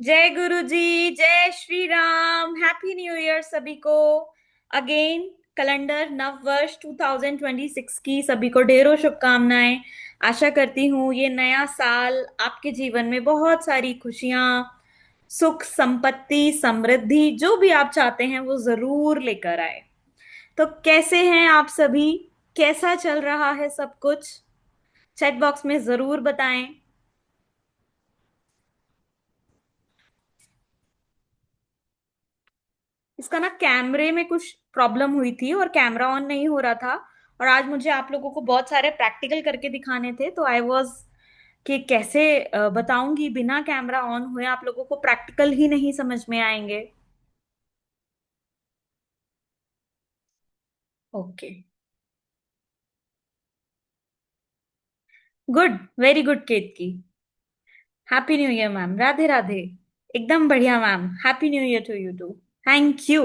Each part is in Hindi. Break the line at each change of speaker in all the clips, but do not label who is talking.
जय गुरु जी, जय Shri Ram. Happy new year सभी को। अगेन कैलेंडर नव वर्ष 2026 की सभी को ढेरों शुभकामनाएं। आशा करती हूँ ये नया साल आपके जीवन में बहुत सारी खुशियां, सुख, संपत्ति, समृद्धि जो भी आप चाहते हैं वो जरूर लेकर आए। तो कैसे हैं आप सभी? कैसा चल रहा है सब कुछ? चैट बॉक्स में जरूर बताएं। इसका ना कैमरे में कुछ प्रॉब्लम हुई थी और कैमरा ऑन नहीं हो रहा था। और आज मुझे आप लोगों को बहुत सारे प्रैक्टिकल करके दिखाने थे, तो आई वाज कि कैसे बताऊंगी बिना कैमरा ऑन हुए, आप लोगों को प्रैक्टिकल ही नहीं समझ में आएंगे। Okay. Good, very good Ketaki. Happy new year ma'am, Radhe Radhe. एकदम बढ़िया ma'am, happy new year to you too. Thank you.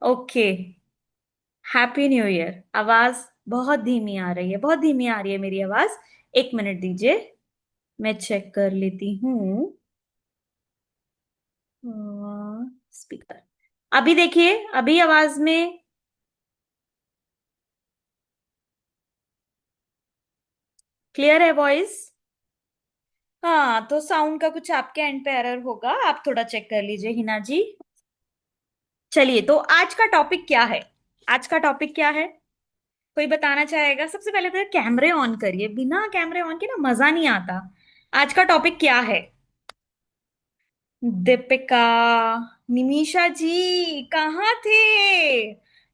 Okay. Happy new year. आवाज बहुत धीमी आ रही है, बहुत धीमी आ रही है मेरी आवाज। एक मिनट दीजिए, मैं चेक कर लेती हूँ। स्पीकर। अभी देखिए, अभी आवाज में क्लियर है वॉइस? हाँ, तो साउंड का कुछ आपके एंड पे एरर होगा, आप थोड़ा चेक कर लीजिए हिना जी। चलिए, तो आज का टॉपिक क्या है? आज का टॉपिक क्या है? कोई बताना चाहेगा? सबसे पहले तो कैमरे ऑन करिए, बिना कैमरे ऑन के ना मजा नहीं आता। आज का टॉपिक क्या है? दीपिका, निमिषा जी कहाँ थे?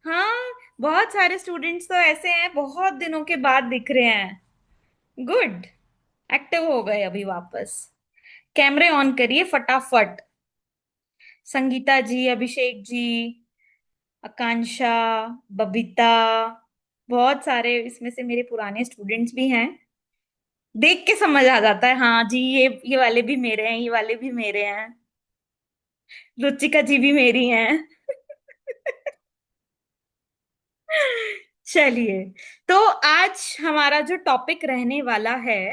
हाँ, बहुत सारे स्टूडेंट्स तो ऐसे हैं बहुत दिनों के बाद दिख रहे हैं। गुड। एक्टिव हो गए अभी वापस। कैमरे ऑन करिए फटाफट। संगीता जी, अभिषेक जी, आकांक्षा, बबीता, बहुत सारे इसमें से मेरे पुराने स्टूडेंट्स भी हैं। देख के समझ आ जाता है, हाँ जी, ये वाले भी मेरे हैं, ये वाले भी मेरे हैं। रुचिका जी भी मेरी हैं। चलिए, तो आज हमारा जो टॉपिक रहने वाला है।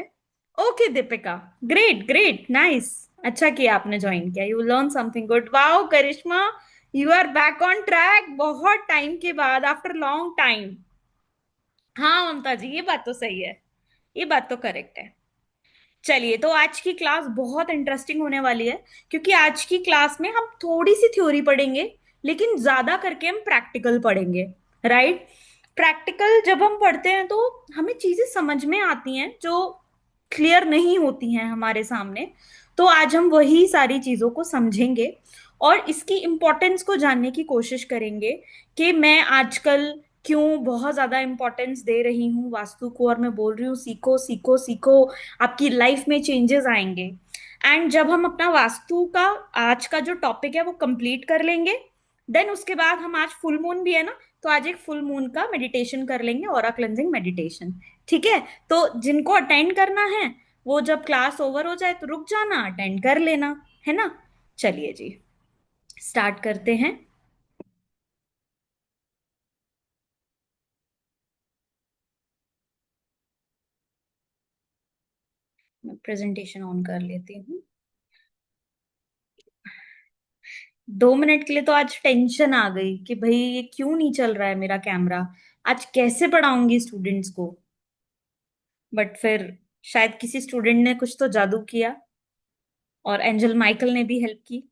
Okay Deepika, great great nice. अच्छा किया आपने ज्वाइन किया, you learn something good. Wow Karishma, you are back on track बहुत टाइम के बाद, आफ्टर लॉन्ग टाइम। हाँ ममता जी, ये बात तो सही है, ये बात तो करेक्ट है। चलिए, तो आज की क्लास बहुत इंटरेस्टिंग होने वाली है, क्योंकि आज की क्लास में हम थोड़ी सी थ्योरी पढ़ेंगे, लेकिन ज्यादा करके हम प्रैक्टिकल पढ़ेंगे। राइट। प्रैक्टिकल जब हम पढ़ते हैं तो हमें चीजें समझ में आती हैं जो क्लियर नहीं होती हैं हमारे सामने। तो आज हम वही सारी चीजों को समझेंगे और इसकी इम्पोर्टेंस को जानने की कोशिश करेंगे कि मैं आजकल क्यों बहुत ज्यादा इंपॉर्टेंस दे रही हूँ वास्तु को, और मैं बोल रही हूँ सीखो सीखो सीखो, आपकी लाइफ में चेंजेस आएंगे। एंड जब हम अपना वास्तु का आज का जो टॉपिक है वो कंप्लीट कर लेंगे, देन उसके बाद हम, आज फुल मून भी है ना, तो आज एक फुल मून का मेडिटेशन कर लेंगे, ऑरा क्लेंजिंग मेडिटेशन। ठीक है? तो जिनको अटेंड करना है वो जब क्लास ओवर हो जाए तो रुक जाना, अटेंड कर लेना, है ना? चलिए जी, स्टार्ट करते हैं। मैं प्रेजेंटेशन ऑन कर लेती हूँ। 2 मिनट के लिए तो आज टेंशन आ गई कि भाई ये क्यों नहीं चल रहा है मेरा कैमरा, आज कैसे पढ़ाऊंगी स्टूडेंट्स को। बट फिर शायद किसी स्टूडेंट ने कुछ तो जादू किया, और एंजल माइकल ने भी हेल्प की।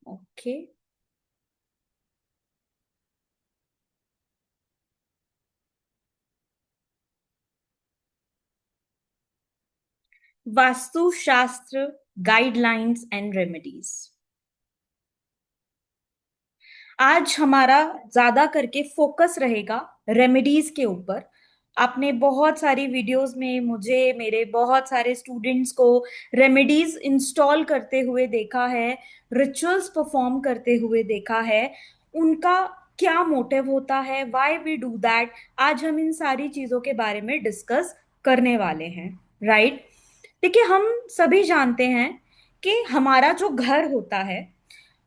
ओके। वास्तु शास्त्र गाइडलाइंस एंड रेमेडीज। आज हमारा ज्यादा करके फोकस रहेगा रेमेडीज के ऊपर। आपने बहुत सारी वीडियोस में मुझे, मेरे बहुत सारे स्टूडेंट्स को रेमेडीज इंस्टॉल करते हुए देखा है, रिचुअल्स परफॉर्म करते हुए देखा है। उनका क्या मोटिव होता है, व्हाई वी डू दैट, आज हम इन सारी चीजों के बारे में डिस्कस करने वाले हैं। राइट। देखिए, हम सभी जानते हैं कि हमारा जो घर होता है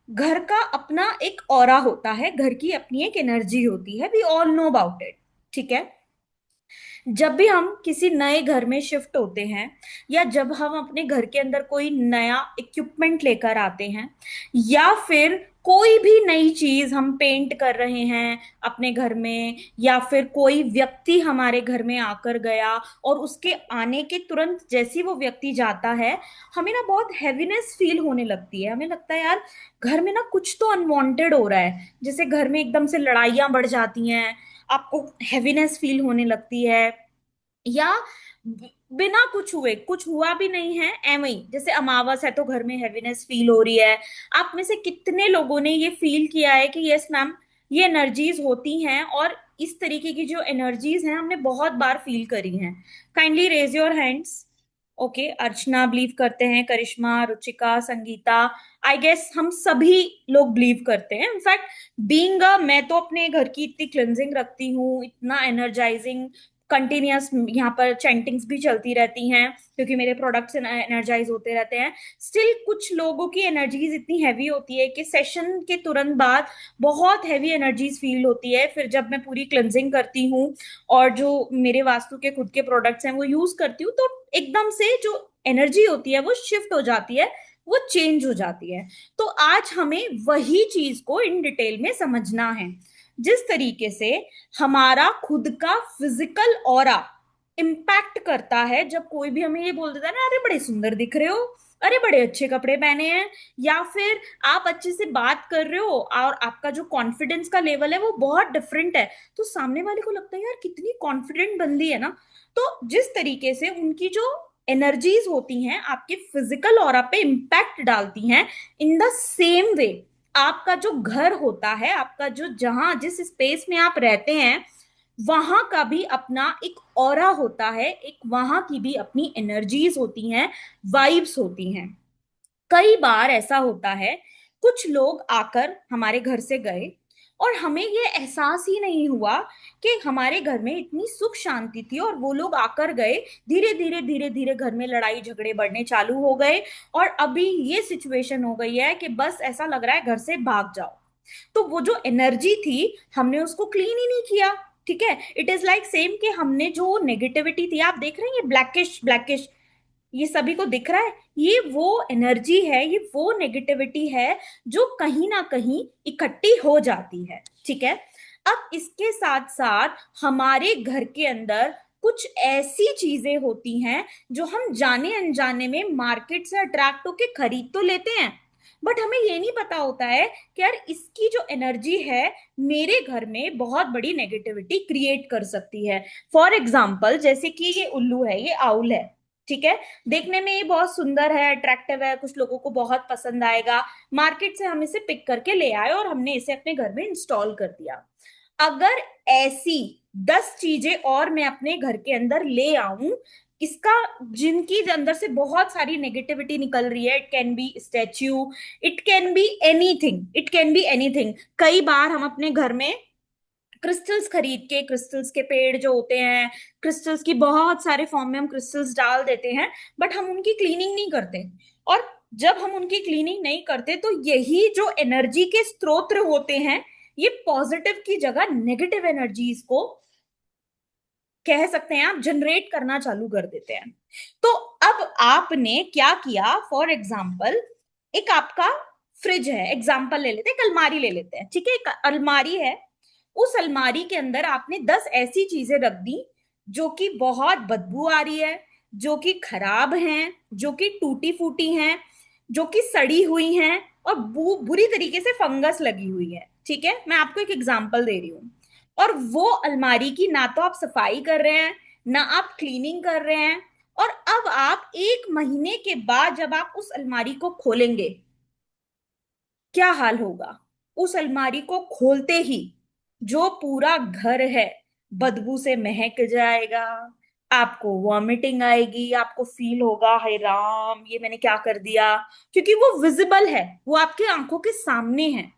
घर का अपना एक ऑरा होता है, घर की अपनी एक एनर्जी होती है, we all know about it. ठीक है। जब भी हम किसी नए घर में शिफ्ट होते हैं, या जब हम अपने घर के अंदर कोई नया इक्विपमेंट लेकर आते हैं, या फिर कोई भी नई चीज हम पेंट कर रहे हैं अपने घर में, या फिर कोई व्यक्ति हमारे घर में आकर गया, और उसके आने के तुरंत जैसे ही वो व्यक्ति जाता है, हमें ना बहुत हैवीनेस फील होने लगती है। हमें लगता है यार घर में ना कुछ तो अनवांटेड हो रहा है, जैसे घर में एकदम से लड़ाइयां बढ़ जाती हैं, आपको हैवीनेस फील होने लगती है, या बिना कुछ हुए, कुछ हुआ भी नहीं है, एवं ही जैसे अमावस है तो घर में हैवीनेस फील हो रही है। आप में से कितने लोगों ने ये फील किया है कि यस मैम, ये एनर्जीज होती हैं, और इस तरीके की जो एनर्जीज हैं हमने बहुत बार फील करी हैं? Kindly raise your hands. Okay, Archana believe करते हैं, करिश्मा, रुचिका, संगीता। आई गेस हम सभी लोग बिलीव करते हैं। इनफैक्ट बीइंग अ, मैं तो अपने घर की इतनी क्लिनजिंग रखती हूँ, इतना एनर्जाइजिंग, कंटिन्यूअस यहाँ पर चैंटिंग्स भी चलती रहती हैं, क्योंकि मेरे प्रोडक्ट्स एनर्जाइज होते रहते हैं। स्टिल कुछ लोगों की एनर्जीज इतनी हैवी होती है कि सेशन के तुरंत बाद बहुत हैवी एनर्जीज फील होती है। फिर जब मैं पूरी क्लिनजिंग करती हूँ और जो मेरे वास्तु के खुद के प्रोडक्ट्स हैं वो यूज करती हूँ, तो एकदम से जो एनर्जी होती है वो शिफ्ट हो जाती है, वो चेंज हो जाती है। तो आज हमें वही चीज को इन डिटेल में समझना है, जिस तरीके से हमारा खुद का फिजिकल ऑरा इम्पैक्ट करता है। जब कोई भी हमें ये बोल देता है ना, अरे बड़े सुंदर दिख रहे हो, अरे बड़े अच्छे कपड़े पहने हैं, या फिर आप अच्छे से बात कर रहे हो और आपका जो कॉन्फिडेंस का लेवल है वो बहुत डिफरेंट है, तो सामने वाले को लगता है यार कितनी कॉन्फिडेंट बंदी है ना। तो जिस तरीके से उनकी जो एनर्जीज होती हैं आपके फिजिकल ऑरा पे इम्पैक्ट डालती हैं, इन द सेम वे आपका जो घर होता है, आपका जो जहां जिस स्पेस में आप रहते हैं, वहां का भी अपना एक ऑरा होता है, एक वहां की भी अपनी एनर्जीज होती हैं, वाइब्स होती हैं। कई बार ऐसा होता है, कुछ लोग आकर हमारे घर से गए और हमें ये एहसास ही नहीं हुआ कि हमारे घर में इतनी सुख शांति थी, और वो लोग आकर गए, धीरे धीरे धीरे धीरे घर में लड़ाई झगड़े बढ़ने चालू हो गए, और अभी ये सिचुएशन हो गई है कि बस ऐसा लग रहा है घर से भाग जाओ। तो वो जो एनर्जी थी, हमने उसको क्लीन ही नहीं किया। ठीक है, इट इज लाइक सेम कि हमने जो नेगेटिविटी थी, आप देख रहे हैं ये ब्लैकिश ब्लैकिश, ये सभी को दिख रहा है, ये वो एनर्जी है, ये वो नेगेटिविटी है जो कहीं ना कहीं इकट्ठी हो जाती है। ठीक है। अब इसके साथ साथ हमारे घर के अंदर कुछ ऐसी चीजें होती हैं जो हम जाने अनजाने में मार्केट से अट्रैक्ट होके खरीद तो लेते हैं, बट हमें ये नहीं पता होता है कि यार इसकी जो एनर्जी है मेरे घर में बहुत बड़ी नेगेटिविटी क्रिएट कर सकती है। फॉर एग्जाम्पल, जैसे कि ये उल्लू है, ये आउल है। ठीक है, देखने में ये बहुत सुंदर है, अट्रैक्टिव है, कुछ लोगों को बहुत पसंद आएगा, मार्केट से हम इसे पिक करके ले आए और हमने इसे अपने घर में इंस्टॉल कर दिया। अगर ऐसी 10 चीजें और मैं अपने घर के अंदर ले आऊं, इसका, जिनकी अंदर से बहुत सारी नेगेटिविटी निकल रही है, it can B statue, it can be anything, it can be anything. कई बार हम अपने घर में क्रिस्टल्स खरीद के, क्रिस्टल्स के पेड़ जो होते हैं, क्रिस्टल्स की बहुत सारे फॉर्म में हम क्रिस्टल्स डाल देते हैं, बट हम उनकी क्लीनिंग नहीं करते। और जब हम उनकी क्लीनिंग नहीं करते तो यही जो एनर्जी के स्रोत होते हैं, ये पॉजिटिव की जगह नेगेटिव एनर्जीज को, कह सकते हैं आप, जनरेट करना चालू कर देते हैं। तो अब आपने क्या किया, फॉर एग्जाम्पल, एक आपका फ्रिज है, एग्जाम्पल ले लेते हैं, एक अलमारी ले लेते हैं। ठीक है, एक अलमारी है, उस अलमारी के अंदर आपने 10 ऐसी चीजें रख दी जो कि बहुत बदबू आ रही है, जो कि खराब हैं, जो कि टूटी फूटी हैं, जो कि सड़ी हुई हैं, और बुरी तरीके से फंगस लगी हुई है। ठीक है, मैं आपको एक एग्जाम्पल दे रही हूँ। और वो अलमारी की ना तो आप सफाई कर रहे हैं, ना आप क्लीनिंग कर रहे हैं, और अब आप 1 महीने के बाद जब आप उस अलमारी को खोलेंगे, क्या हाल होगा? उस अलमारी को खोलते ही जो पूरा घर है बदबू से महक जाएगा, आपको वॉमिटिंग आएगी, आपको फील होगा हाय राम ये मैंने क्या कर दिया, क्योंकि वो विजिबल है, वो आपके आंखों के सामने है।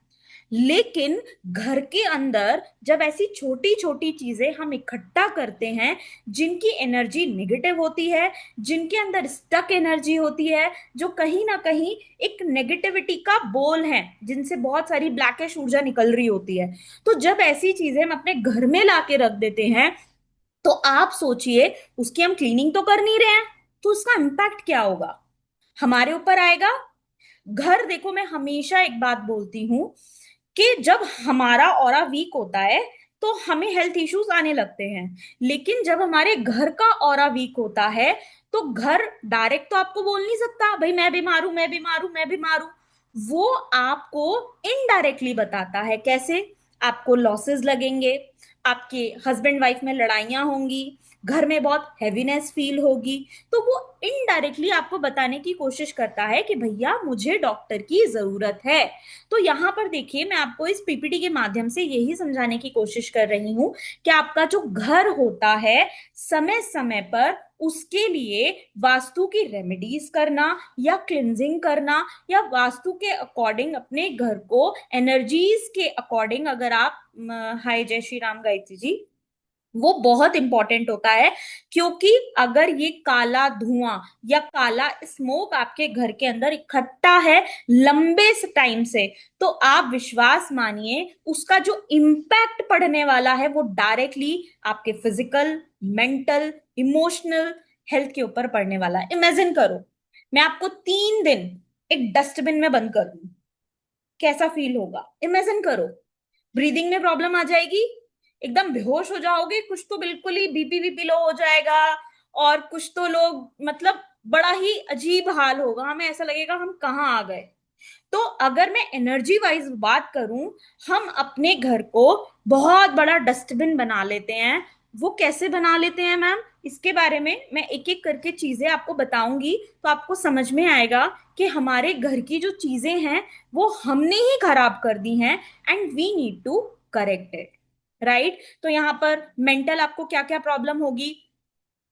लेकिन घर के अंदर जब ऐसी छोटी छोटी चीजें हम इकट्ठा करते हैं, जिनकी एनर्जी नेगेटिव होती है, जिनके अंदर स्टक एनर्जी होती है, जो कहीं ना कहीं एक नेगेटिविटी का बोल है, जिनसे बहुत सारी ब्लैकिश ऊर्जा निकल रही होती है, तो जब ऐसी चीजें हम अपने घर में लाके रख देते हैं, तो आप सोचिए, उसकी हम क्लीनिंग तो कर नहीं रहे हैं, तो उसका इम्पैक्ट क्या होगा, हमारे ऊपर आएगा। घर देखो, मैं हमेशा एक बात बोलती हूं कि जब हमारा ऑरा वीक होता है तो हमें हेल्थ इश्यूज आने लगते हैं, लेकिन जब हमारे घर का ऑरा वीक होता है तो घर डायरेक्ट तो आपको बोल नहीं सकता भाई मैं बीमार हूं, मैं बीमार हूं, मैं बीमार हूं। वो आपको इनडायरेक्टली बताता है। कैसे? आपको लॉसेस लगेंगे, आपके हस्बैंड वाइफ में लड़ाइयां होंगी, घर में बहुत हैवीनेस फील होगी, तो वो इनडायरेक्टली आपको बताने की कोशिश करता है कि भैया मुझे डॉक्टर की जरूरत है। तो यहां पर देखिए, मैं आपको इस पीपीटी के माध्यम से यही समझाने की कोशिश कर रही हूं कि आपका जो घर होता है, समय समय पर उसके लिए वास्तु की रेमेडीज करना या क्लिनजिंग करना, या वास्तु के अकॉर्डिंग अपने घर को एनर्जीज के अकॉर्डिंग, अगर आप हाय जय श्री राम गायत्री जी, वो बहुत इंपॉर्टेंट होता है। क्योंकि अगर ये काला धुआं या काला स्मोक आपके घर के अंदर इकट्ठा है लंबे टाइम से, तो आप विश्वास मानिए उसका जो इम्पैक्ट पड़ने वाला है वो डायरेक्टली आपके फिजिकल, मेंटल, इमोशनल हेल्थ के ऊपर पड़ने वाला है। इमेजिन करो, मैं आपको 3 दिन एक डस्टबिन में बंद कर दूं, कैसा फील होगा? इमेजिन करो। ब्रीदिंग में प्रॉब्लम आ जाएगी, एकदम बेहोश हो जाओगे, कुछ तो बिल्कुल ही बीपी बीपी लो हो जाएगा, और कुछ तो लोग मतलब बड़ा ही अजीब हाल होगा, हमें ऐसा लगेगा हम कहाँ आ गए। तो अगर मैं एनर्जी वाइज बात करूं, हम अपने घर को बहुत बड़ा डस्टबिन बना लेते हैं। वो कैसे बना लेते हैं मैम, इसके बारे में मैं एक एक करके चीजें आपको बताऊंगी, तो आपको समझ में आएगा कि हमारे घर की जो चीजें हैं वो हमने ही खराब कर दी हैं, and we need to correct it. Right? तो यहां पर मेंटल आपको क्या क्या प्रॉब्लम होगी?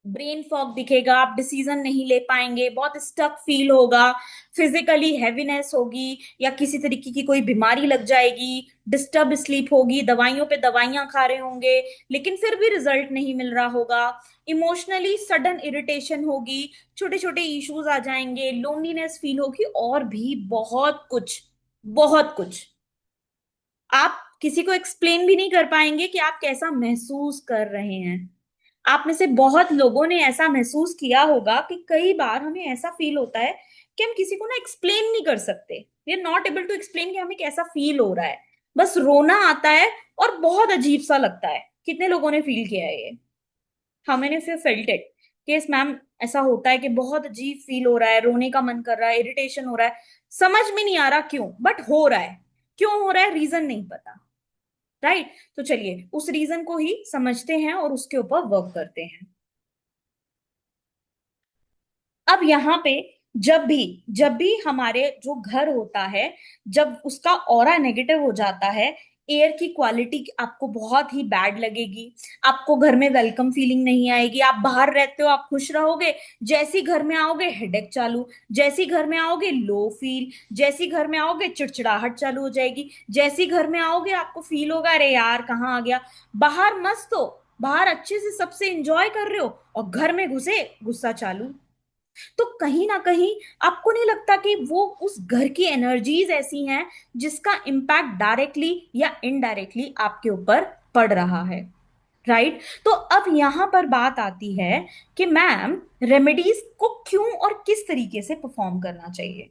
ब्रेन फॉग दिखेगा, आप डिसीजन नहीं ले पाएंगे, बहुत स्टक फील होगा, फिजिकली हैवीनेस होगी, या किसी तरीके की कोई बीमारी लग जाएगी, डिस्टर्ब स्लीप होगी, दवाइयों पे दवाइयां खा रहे होंगे लेकिन फिर भी रिजल्ट नहीं मिल रहा होगा, इमोशनली सडन इरिटेशन होगी, छोटे छोटे इश्यूज आ जाएंगे, लोनलीनेस फील होगी, और भी बहुत कुछ, बहुत कुछ। आप किसी को एक्सप्लेन भी नहीं कर पाएंगे कि आप कैसा महसूस कर रहे हैं। आप में से बहुत लोगों ने ऐसा महसूस किया होगा कि कई बार हमें ऐसा फील होता है कि हम किसी को ना एक्सप्लेन नहीं कर सकते, we are not able to explain कि हमें कैसा फील हो रहा है, बस रोना आता है और बहुत अजीब सा लगता है। कितने लोगों ने फील किया है ये? हमने फिर फेल्ट इट कि यस मैम, ऐसा होता है कि बहुत अजीब फील हो रहा है, रोने का मन कर रहा है, इरिटेशन हो रहा है, समझ में नहीं आ रहा क्यों, बट हो रहा है। क्यों हो रहा है, रीजन नहीं पता। राइट? तो चलिए उस रीजन को ही समझते हैं और उसके ऊपर वर्क करते हैं। अब यहाँ पे जब भी हमारे जो घर होता है, जब उसका ऑरा नेगेटिव हो जाता है, एयर की क्वालिटी आपको बहुत ही बैड लगेगी, आपको घर में वेलकम फीलिंग नहीं आएगी, आप बाहर रहते हो आप खुश रहोगे, जैसी घर में आओगे हेडेक चालू, जैसी घर में आओगे लो फील, जैसी घर में आओगे चिड़चिड़ाहट चालू हो जाएगी, जैसी घर में आओगे आपको फील होगा अरे यार कहाँ आ गया। बाहर मस्त हो, बाहर अच्छे से सबसे एंजॉय कर रहे हो, और घर में घुसे गुस्सा चालू। तो कहीं ना कहीं आपको नहीं लगता कि वो उस घर की एनर्जीज ऐसी हैं जिसका इम्पैक्ट डायरेक्टली या इनडायरेक्टली आपके ऊपर पड़ रहा है? राइट? तो अब यहां पर बात आती है कि मैम, रेमेडीज को क्यों और किस तरीके से परफॉर्म करना चाहिए।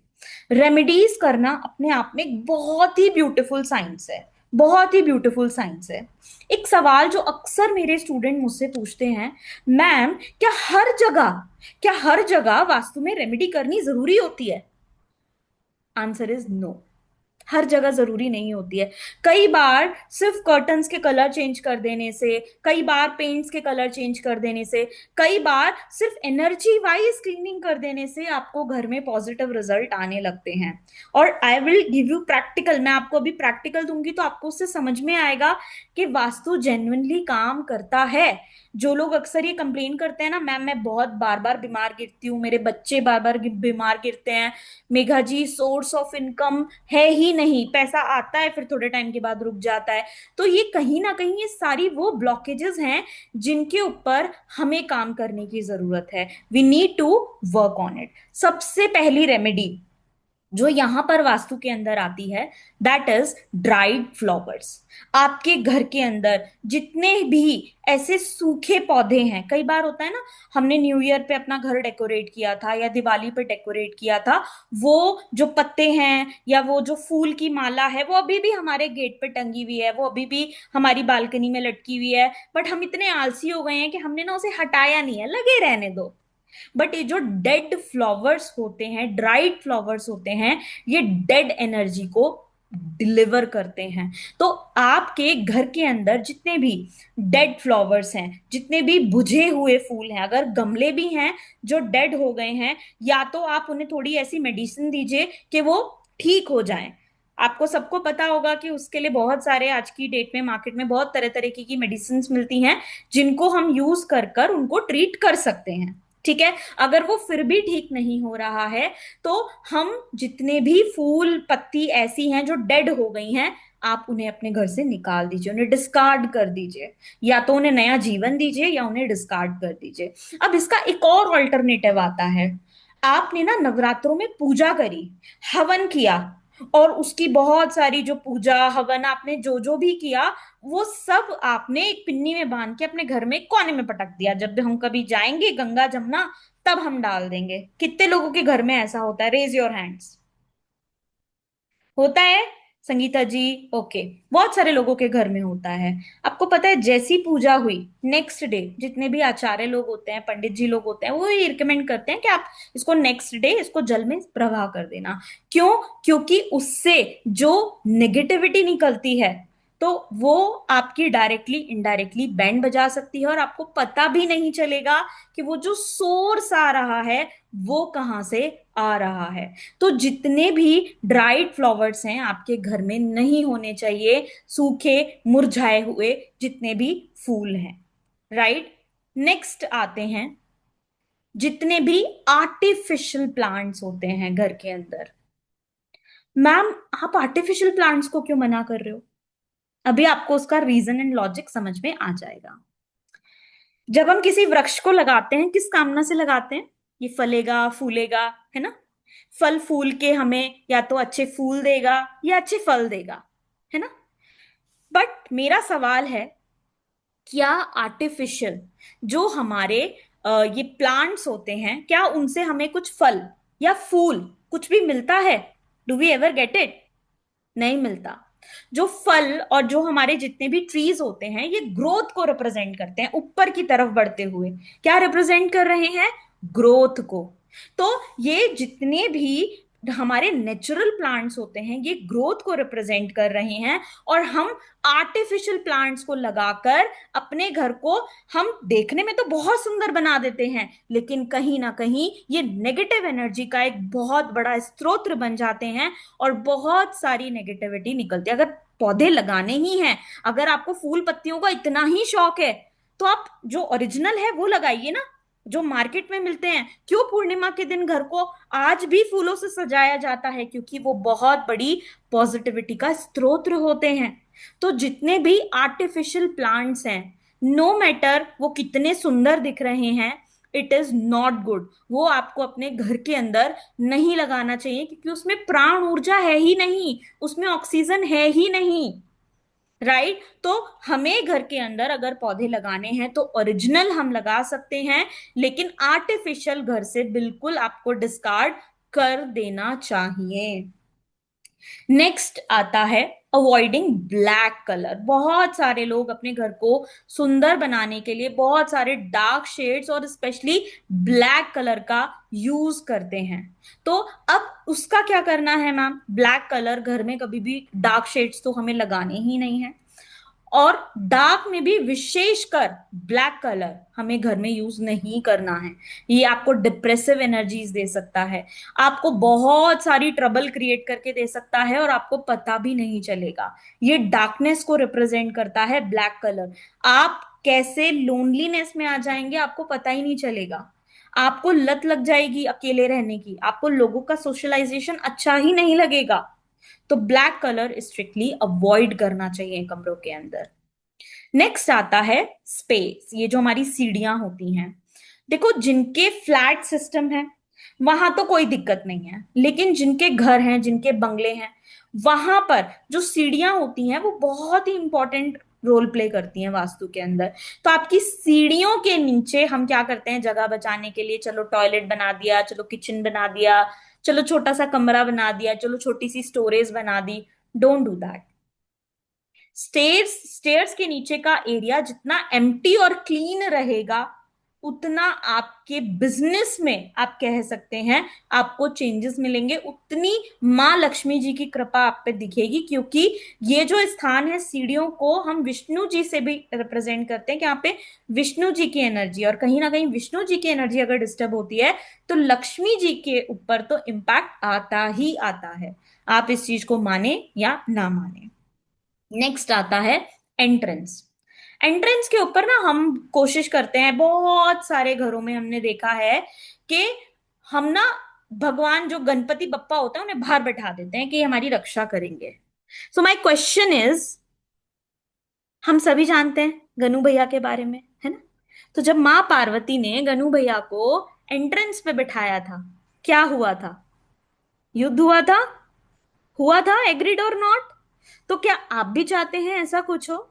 रेमेडीज करना अपने आप में एक बहुत ही ब्यूटीफुल साइंस है, बहुत ही ब्यूटीफुल साइंस है। एक सवाल जो अक्सर मेरे स्टूडेंट मुझसे पूछते हैं, मैम क्या हर जगह वास्तु में रेमेडी करनी जरूरी होती है? आंसर इज नो, हर जगह जरूरी नहीं होती है। कई बार सिर्फ कर्टन्स के कलर चेंज कर देने से, कई बार पेंट्स के कलर चेंज कर देने से, कई बार सिर्फ एनर्जी वाइज क्लीनिंग कर देने से आपको घर में पॉजिटिव रिजल्ट आने लगते हैं। और I will give you practical, मैं आपको अभी प्रैक्टिकल दूंगी तो आपको उससे समझ में आएगा कि वास्तु जेन्युइनली काम करता है। जो लोग अक्सर ये कंप्लेन करते हैं ना, मैम मैं बहुत बार बार बीमार गिरती हूँ, मेरे बच्चे बार बार बीमार गिरते हैं, मेघा जी सोर्स ऑफ इनकम है ही नहीं, पैसा आता है फिर थोड़े टाइम के बाद रुक जाता है। तो ये कहीं ना कहीं ये सारी वो ब्लॉकेजेस हैं जिनके ऊपर हमें काम करने की जरूरत है। We need to work on it. सबसे पहली रेमेडी जो यहां पर वास्तु के अंदर आती है, दैट इज ड्राइड फ्लावर्स। आपके घर के अंदर जितने भी ऐसे सूखे पौधे हैं, कई बार होता है ना, हमने न्यू ईयर पे अपना घर डेकोरेट किया था या दिवाली पे डेकोरेट किया था, वो जो पत्ते हैं या वो जो फूल की माला है वो अभी भी हमारे गेट पे टंगी हुई है, वो अभी भी हमारी बालकनी में लटकी हुई है, बट हम इतने आलसी हो गए हैं कि हमने ना उसे हटाया नहीं है, लगे रहने दो। बट ये जो डेड फ्लावर्स होते हैं, ड्राइड फ्लावर्स होते हैं, ये डेड एनर्जी को डिलीवर करते हैं। तो आपके घर के अंदर जितने भी डेड फ्लावर्स हैं, जितने भी बुझे हुए फूल हैं, अगर गमले भी हैं जो डेड हो गए हैं, या तो आप उन्हें थोड़ी ऐसी मेडिसिन दीजिए कि वो ठीक हो जाएं। आपको सबको पता होगा कि उसके लिए बहुत सारे आज की डेट में मार्केट में बहुत तरह तरह की मेडिसिन मिलती हैं, जिनको हम यूज कर कर उनको ट्रीट कर सकते हैं। ठीक है। अगर वो फिर भी ठीक नहीं हो रहा है, तो हम जितने भी फूल पत्ती ऐसी हैं जो डेड हो गई हैं, आप उन्हें अपने घर से निकाल दीजिए, उन्हें डिस्कार्ड कर दीजिए। या तो उन्हें नया जीवन दीजिए या उन्हें डिस्कार्ड कर दीजिए। अब इसका एक और ऑल्टरनेटिव आता है। आपने ना नवरात्रों में पूजा करी, हवन किया, और उसकी बहुत सारी जो पूजा हवन आपने जो जो भी किया, वो सब आपने एक पिन्नी में बांध के अपने घर में एक कोने में पटक दिया। जब भी हम कभी जाएंगे गंगा जमुना, तब हम डाल देंगे। कितने लोगों के घर में ऐसा होता है? Raise your hands. होता है? संगीता जी? ओके। बहुत सारे लोगों के घर में होता है। आपको पता है, जैसी पूजा हुई नेक्स्ट डे जितने भी आचार्य लोग होते हैं, पंडित जी लोग होते हैं, वो ये रिकमेंड करते हैं कि आप इसको नेक्स्ट डे इसको जल में प्रवाह कर देना। क्यों? क्योंकि उससे जो नेगेटिविटी निकलती है, तो वो आपकी डायरेक्टली इनडायरेक्टली बैंड बजा सकती है, और आपको पता भी नहीं चलेगा कि वो जो सोर्स आ रहा है वो कहाँ से आ रहा है। तो जितने भी ड्राइड फ्लावर्स हैं आपके घर में नहीं होने चाहिए, सूखे मुरझाए हुए जितने भी फूल हैं। राइट। नेक्स्ट आते हैं, जितने भी आर्टिफिशियल प्लांट्स होते हैं घर के अंदर। मैम, आप आर्टिफिशियल प्लांट्स को क्यों मना कर रहे हो? अभी आपको उसका रीजन एंड लॉजिक समझ में आ जाएगा। जब हम किसी वृक्ष को लगाते हैं, किस कामना से लगाते हैं? ये फलेगा फूलेगा, है ना? फल फूल के हमें या तो अच्छे फूल देगा या अच्छे फल देगा, है ना? बट मेरा सवाल है, क्या आर्टिफिशियल जो हमारे ये प्लांट्स होते हैं, क्या उनसे हमें कुछ फल या फूल कुछ भी मिलता है? Do we ever get it? नहीं मिलता। जो फल और जो हमारे जितने भी ट्रीज होते हैं, ये ग्रोथ को रिप्रेजेंट करते हैं, ऊपर की तरफ बढ़ते हुए। क्या रिप्रेजेंट कर रहे हैं? ग्रोथ को। तो ये जितने भी हमारे नेचुरल प्लांट्स होते हैं, ये ग्रोथ को रिप्रेजेंट कर रहे हैं। और हम आर्टिफिशियल प्लांट्स को लगाकर अपने घर को हम देखने में तो बहुत सुंदर बना देते हैं, लेकिन कहीं ना कहीं ये नेगेटिव एनर्जी का एक बहुत बड़ा स्रोत बन जाते हैं, और बहुत सारी नेगेटिविटी निकलती है। अगर पौधे लगाने ही हैं, अगर आपको फूल पत्तियों का इतना ही शौक है, तो आप जो ओरिजिनल है वो लगाइए ना, जो मार्केट में मिलते हैं। क्यों पूर्णिमा के दिन घर को आज भी फूलों से सजाया जाता है? क्योंकि वो बहुत बड़ी पॉजिटिविटी का स्रोत होते हैं। तो जितने भी आर्टिफिशियल प्लांट्स हैं, नो मैटर वो कितने सुंदर दिख रहे हैं, इट इज नॉट गुड। वो आपको अपने घर के अंदर नहीं लगाना चाहिए, क्योंकि उसमें प्राण ऊर्जा है ही नहीं, उसमें ऑक्सीजन है ही नहीं। राइट। तो हमें घर के अंदर अगर पौधे लगाने हैं तो ओरिजिनल हम लगा सकते हैं, लेकिन आर्टिफिशियल घर से बिल्कुल आपको डिस्कार्ड कर देना चाहिए। नेक्स्ट आता है अवॉइडिंग ब्लैक कलर। बहुत सारे लोग अपने घर को सुंदर बनाने के लिए बहुत सारे डार्क शेड्स और स्पेशली ब्लैक कलर का यूज करते हैं। तो अब उसका क्या करना है मैम? ब्लैक कलर घर में कभी भी, डार्क शेड्स तो हमें लगाने ही नहीं है, और डार्क में भी विशेषकर ब्लैक कलर हमें घर में यूज नहीं करना है। ये आपको डिप्रेसिव एनर्जीज दे सकता है, आपको बहुत सारी ट्रबल क्रिएट करके दे सकता है, और आपको पता भी नहीं चलेगा। ये डार्कनेस को रिप्रेजेंट करता है ब्लैक कलर। आप कैसे लोनलीनेस में आ जाएंगे आपको पता ही नहीं चलेगा। आपको लत लग जाएगी अकेले रहने की, आपको लोगों का सोशलाइजेशन अच्छा ही नहीं लगेगा। तो ब्लैक कलर स्ट्रिक्टली अवॉइड करना चाहिए कमरों के अंदर। नेक्स्ट आता है स्पेस। ये जो हमारी सीढ़ियां होती हैं, देखो जिनके फ्लैट सिस्टम है वहां तो कोई दिक्कत नहीं है, लेकिन जिनके घर हैं, जिनके बंगले हैं, वहां पर जो सीढ़ियां होती हैं वो बहुत ही इंपॉर्टेंट रोल प्ले करती हैं वास्तु के अंदर। तो आपकी सीढ़ियों के नीचे हम क्या करते हैं, जगह बचाने के लिए चलो टॉयलेट बना दिया, चलो किचन बना दिया, चलो छोटा सा कमरा बना दिया, चलो छोटी सी स्टोरेज बना दी। Don't do that. Stairs stairs के नीचे का एरिया जितना एम्प्टी और क्लीन रहेगा, उतना आपके बिजनेस में आप कह सकते हैं आपको चेंजेस मिलेंगे, उतनी माँ लक्ष्मी जी की कृपा आप पे दिखेगी। क्योंकि ये जो स्थान है, सीढ़ियों को हम विष्णु जी से भी रिप्रेजेंट करते हैं कि यहाँ पे विष्णु जी की एनर्जी, और कहीं ना कहीं विष्णु जी की एनर्जी अगर डिस्टर्ब होती है तो लक्ष्मी जी के ऊपर तो इम्पैक्ट आता ही आता है। आप इस चीज को माने या ना माने। नेक्स्ट आता है एंट्रेंस। एंट्रेंस के ऊपर ना हम कोशिश करते हैं, बहुत सारे घरों में हमने देखा है कि हम ना भगवान जो गणपति बप्पा होता है उन्हें बाहर बैठा देते हैं कि ये हमारी रक्षा करेंगे। सो माय क्वेश्चन इज, हम सभी जानते हैं गनु भैया के बारे में, है ना? तो जब माँ पार्वती ने गनु भैया को एंट्रेंस पे बिठाया था, क्या हुआ था? युद्ध हुआ था। हुआ था, एग्रीड और नॉट? तो क्या आप भी चाहते हैं ऐसा कुछ हो?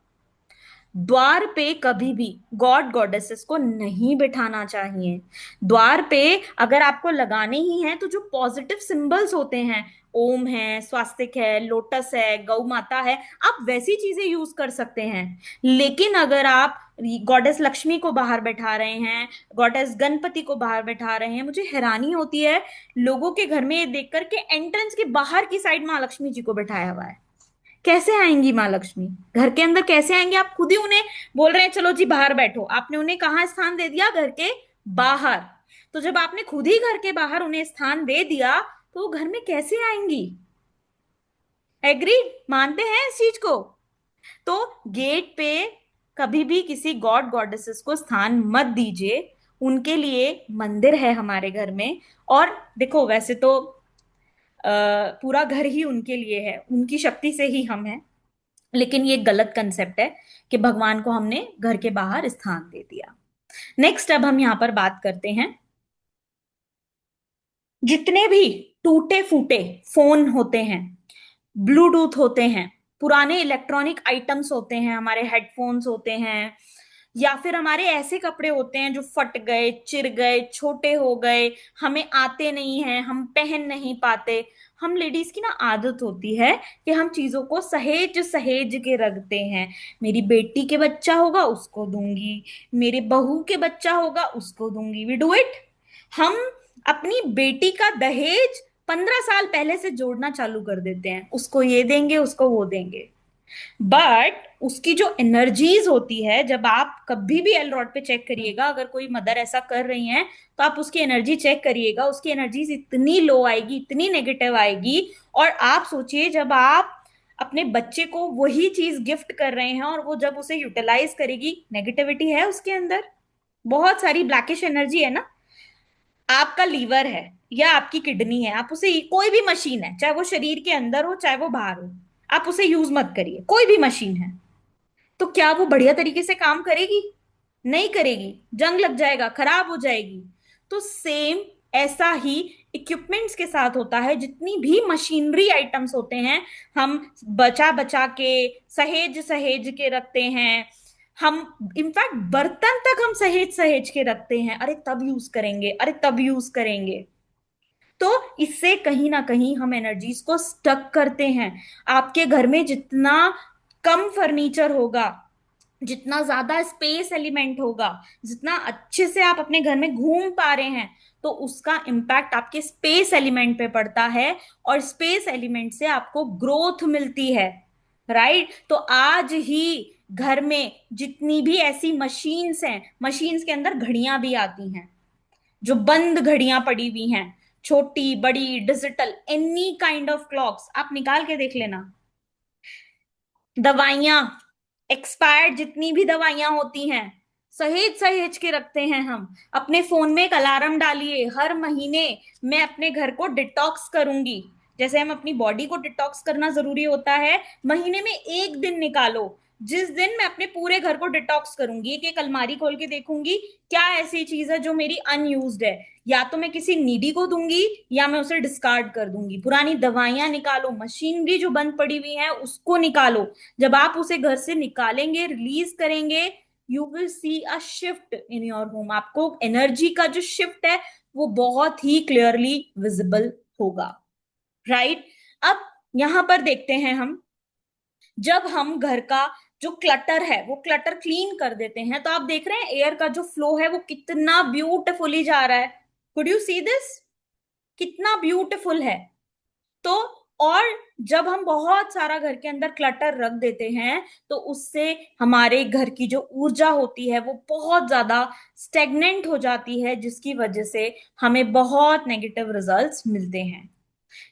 द्वार पे कभी भी गॉड गॉडेसेस को नहीं बिठाना चाहिए। द्वार पे अगर आपको लगाने ही हैं तो जो पॉजिटिव सिंबल्स होते हैं, ओम है, स्वास्तिक है, लोटस है, गौ माता है, आप वैसी चीजें यूज कर सकते हैं। लेकिन अगर आप गॉडेस लक्ष्मी को बाहर बैठा रहे हैं, गॉडेस गणपति को बाहर बैठा रहे हैं, मुझे हैरानी होती है लोगों के घर में ये देख करके एंट्रेंस के बाहर की साइड माँ लक्ष्मी जी को बैठाया हुआ है। कैसे आएंगी माँ लक्ष्मी घर के अंदर? कैसे आएंगे? आप खुद ही उन्हें बोल रहे हैं चलो जी बाहर बैठो, आपने उन्हें कहाँ स्थान दे दिया? घर के बाहर। तो जब आपने खुद ही घर के बाहर उन्हें स्थान दे दिया तो वो घर में कैसे आएंगी? एग्री? मानते हैं इस चीज को? तो गेट पे कभी भी किसी गॉड गॉडेसेस को स्थान मत दीजिए। उनके लिए मंदिर है हमारे घर में, और देखो वैसे तो पूरा घर ही उनके लिए है, उनकी शक्ति से ही हम हैं। लेकिन ये गलत कंसेप्ट है कि भगवान को हमने घर के बाहर स्थान दे दिया। नेक्स्ट अब हम यहां पर बात करते हैं, जितने भी टूटे फूटे फोन होते हैं, ब्लूटूथ होते हैं, पुराने इलेक्ट्रॉनिक आइटम्स होते हैं, हमारे हेडफोन्स होते हैं, या फिर हमारे ऐसे कपड़े होते हैं जो फट गए, चिर गए, छोटे हो गए, हमें आते नहीं हैं, हम पहन नहीं पाते। हम लेडीज की ना आदत होती है कि हम चीजों को सहेज सहेज के रखते हैं। मेरी बेटी के बच्चा होगा उसको दूंगी, मेरे बहू के बच्चा होगा उसको दूंगी, वी डू इट। हम अपनी बेटी का दहेज 15 साल पहले से जोड़ना चालू कर देते हैं, उसको ये देंगे, उसको वो देंगे। बट उसकी जो एनर्जीज होती है, जब आप कभी भी एल रॉड पे चेक करिएगा, अगर कोई मदर ऐसा कर रही हैं तो आप उसकी एनर्जी चेक करिएगा, उसकी एनर्जीज इतनी लो आएगी, इतनी नेगेटिव आएगी। और आप सोचिए जब आप अपने बच्चे को वही चीज गिफ्ट कर रहे हैं और वो जब उसे यूटिलाइज करेगी, नेगेटिविटी है उसके अंदर, बहुत सारी ब्लैकिश एनर्जी है ना। आपका लीवर है या आपकी किडनी है, आप उसे, कोई भी मशीन है, चाहे वो शरीर के अंदर हो चाहे वो बाहर हो, आप उसे यूज मत करिए। कोई भी मशीन है तो क्या वो बढ़िया तरीके से काम करेगी? नहीं करेगी, जंग लग जाएगा, खराब हो जाएगी। तो सेम ऐसा ही इक्विपमेंट्स के साथ होता है, जितनी भी मशीनरी आइटम्स होते हैं हम बचा बचा के, सहेज सहेज के रखते हैं। हम इनफैक्ट बर्तन तक हम सहेज सहेज के रखते हैं, अरे तब यूज करेंगे, अरे तब यूज करेंगे। तो इससे कहीं ना कहीं हम एनर्जीज को स्टक करते हैं। आपके घर में जितना कम फर्नीचर होगा, जितना ज्यादा स्पेस एलिमेंट होगा, जितना अच्छे से आप अपने घर में घूम पा रहे हैं, तो उसका इम्पैक्ट आपके स्पेस एलिमेंट पे पड़ता है, और स्पेस एलिमेंट से आपको ग्रोथ मिलती है। राइट? तो आज ही घर में जितनी भी ऐसी मशीन्स हैं, मशीन्स के अंदर घड़ियां भी आती हैं, जो बंद घड़ियां पड़ी हुई हैं, छोटी बड़ी digital any kind of clocks आप निकाल के देख लेना। दवाइयां, एक्सपायर्ड जितनी भी दवाइयां होती हैं सहेज सहेज के रखते हैं हम। अपने फोन में एक अलार्म डालिए, हर महीने मैं अपने घर को डिटॉक्स करूंगी। जैसे हम अपनी बॉडी को डिटॉक्स करना जरूरी होता है, महीने में एक दिन निकालो जिस दिन मैं अपने पूरे घर को डिटॉक्स करूंगी। एक एक अलमारी खोल के देखूंगी क्या ऐसी चीज है जो मेरी अनयूज्ड है, या तो मैं किसी नीडी को दूंगी या मैं उसे डिस्कार्ड कर दूंगी। पुरानी दवाइयां निकालो, मशीनरी जो बंद पड़ी हुई है उसको निकालो। जब आप उसे घर से निकालेंगे, रिलीज करेंगे, you will see a shift in your home. आपको एनर्जी का जो शिफ्ट है वो बहुत ही क्लियरली विजिबल होगा। राइट। अब यहां पर देखते हैं हम, जब हम घर का जो क्लटर है वो क्लटर क्लीन कर देते हैं तो आप देख रहे हैं एयर का जो फ्लो है वो कितना ब्यूटिफुली जा रहा है। Could you see this? कितना ब्यूटिफुल है। तो और जब हम बहुत सारा घर के अंदर क्लटर रख देते हैं तो उससे हमारे घर की जो ऊर्जा होती है वो बहुत ज्यादा स्टेगनेंट हो जाती है, जिसकी वजह से हमें बहुत नेगेटिव रिजल्ट्स मिलते हैं।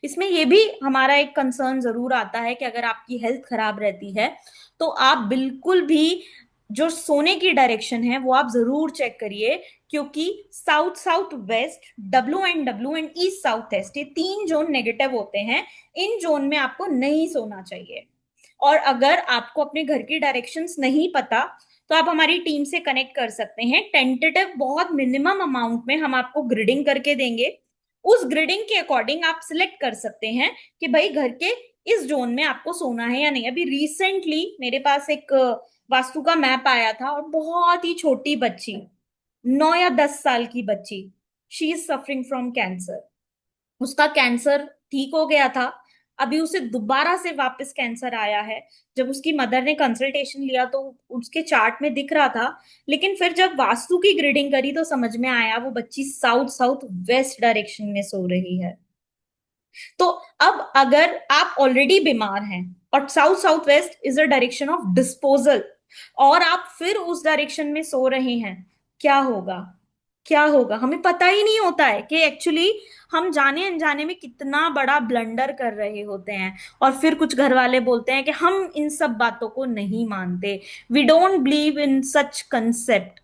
इसमें ये भी हमारा एक कंसर्न जरूर आता है कि अगर आपकी हेल्थ खराब रहती है तो आप बिल्कुल भी जो सोने की डायरेक्शन है वो आप जरूर चेक करिए, क्योंकि south south west, W and east south east, ये तीन जोन नेगेटिव होते हैं। इन जोन में आपको नहीं सोना चाहिए। और अगर आपको अपने घर की डायरेक्शंस नहीं पता तो आप हमारी टीम से कनेक्ट कर सकते हैं। टेंटेटिव बहुत मिनिमम अमाउंट में हम आपको ग्रिडिंग करके देंगे। उस ग्रिडिंग के अकॉर्डिंग आप सिलेक्ट कर सकते हैं कि भाई घर के इस जोन में आपको सोना है या नहीं। अभी रिसेंटली मेरे पास एक वास्तु का मैप आया था और बहुत ही छोटी बच्ची, 9 या 10 साल की बच्ची, she is suffering from cancer. उसका कैंसर ठीक हो गया था, अभी उसे दोबारा से वापस कैंसर आया है। जब उसकी मदर ने कंसल्टेशन लिया तो उसके चार्ट में दिख रहा था, लेकिन फिर जब वास्तु की ग्रिडिंग करी तो समझ में आया वो बच्ची साउथ साउथ वेस्ट डायरेक्शन में सो रही है। तो अब अगर आप ऑलरेडी बीमार हैं और south south west is a direction of disposal, और आप फिर उस डायरेक्शन में सो रहे हैं, क्या होगा? क्या होगा हमें पता ही नहीं होता है कि एक्चुअली हम जाने अनजाने में कितना बड़ा ब्लंडर कर रहे होते हैं। और फिर कुछ घर वाले बोलते हैं कि हम इन सब बातों को नहीं मानते, we don't believe in such concept.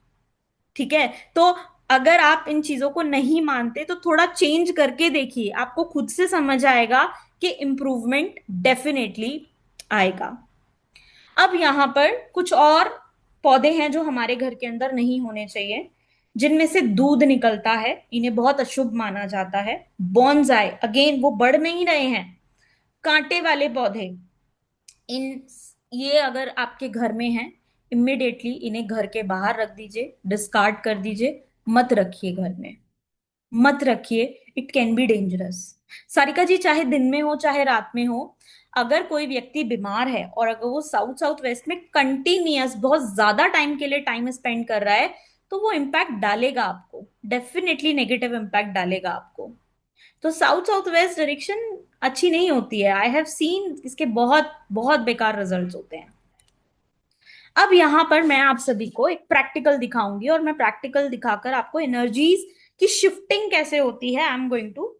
ठीक है। तो अगर आप इन चीजों को नहीं मानते तो थोड़ा चेंज करके देखिए, आपको खुद से समझ आएगा कि इम्प्रूवमेंट डेफिनेटली आएगा। अब यहाँ पर कुछ और पौधे हैं जो हमारे घर के अंदर नहीं होने चाहिए, जिनमें से दूध निकलता है, इन्हें बहुत अशुभ माना जाता है। बॉन्जाई, अगेन वो बढ़ नहीं रहे हैं। कांटे वाले पौधे, इन ये अगर आपके घर में हैं, इमिडिएटली इन्हें घर के बाहर रख दीजिए, डिस्कार्ड कर दीजिए, मत रखिए घर में, मत रखिए। It can be dangerous. Sarika ji, चाहे दिन में हो चाहे रात में हो, अगर कोई व्यक्ति बीमार है और अगर वो साउथ साउथ वेस्ट में कंटिन्यूअस बहुत ज्यादा टाइम के लिए टाइम स्पेंड कर रहा है तो वो इम्पैक्ट डालेगा आपको, डेफिनेटली नेगेटिव इम्पैक्ट डालेगा आपको। तो साउथ साउथ वेस्ट डायरेक्शन अच्छी नहीं होती है। आई हैव सीन इसके बहुत बहुत बेकार रिजल्ट्स होते हैं। अब यहां पर मैं आप सभी को एक प्रैक्टिकल दिखाऊंगी और मैं प्रैक्टिकल दिखाकर आपको एनर्जीज की शिफ्टिंग कैसे होती है, I am going to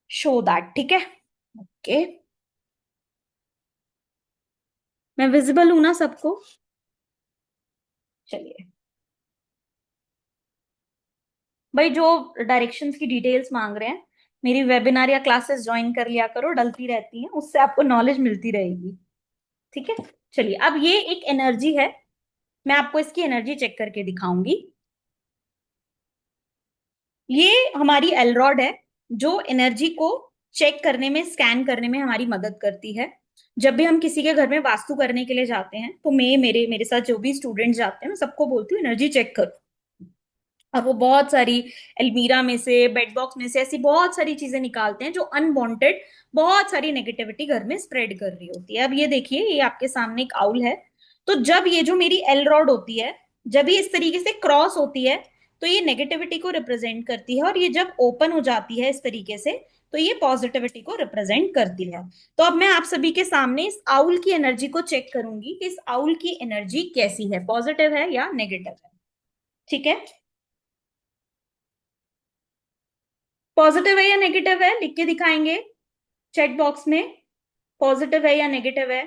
show that. ठीक है। ओके। मैं विजिबल हूं ना सबको? चलिए। भाई जो डायरेक्शंस की डिटेल्स मांग रहे हैं, मेरी वेबिनार या क्लासेस ज्वाइन कर लिया करो, डलती रहती हैं, उससे आपको नॉलेज मिलती रहेगी। ठीक है। चलिए, अब ये एक एनर्जी है, मैं आपको इसकी एनर्जी चेक करके दिखाऊंगी। ये हमारी एलरॉड है जो एनर्जी को चेक करने में, स्कैन करने में हमारी मदद करती है। जब भी हम किसी के घर में वास्तु करने के लिए जाते हैं तो मैं मेरे मेरे साथ जो भी स्टूडेंट जाते हैं मैं सबको बोलती हूँ एनर्जी चेक करो। और वो बहुत सारी अलमीरा में से, बेड बॉक्स में से ऐसी बहुत सारी चीजें निकालते हैं जो अनवांटेड बहुत सारी नेगेटिविटी घर में स्प्रेड कर रही होती है। अब ये देखिए, ये आपके सामने एक आउल है। तो जब ये जो मेरी एल रॉड होती है, जब ये इस तरीके से क्रॉस होती है तो ये नेगेटिविटी को रिप्रेजेंट करती है, और ये जब ओपन हो जाती है इस तरीके से तो ये पॉजिटिविटी को रिप्रेजेंट करती है। तो अब मैं आप सभी के सामने इस आउल की एनर्जी को चेक करूंगी कि इस आउल की एनर्जी कैसी है, पॉजिटिव है या नेगेटिव है। ठीक है। पॉजिटिव है या नेगेटिव है लिख के दिखाएंगे चैट बॉक्स में। पॉजिटिव है या नेगेटिव है?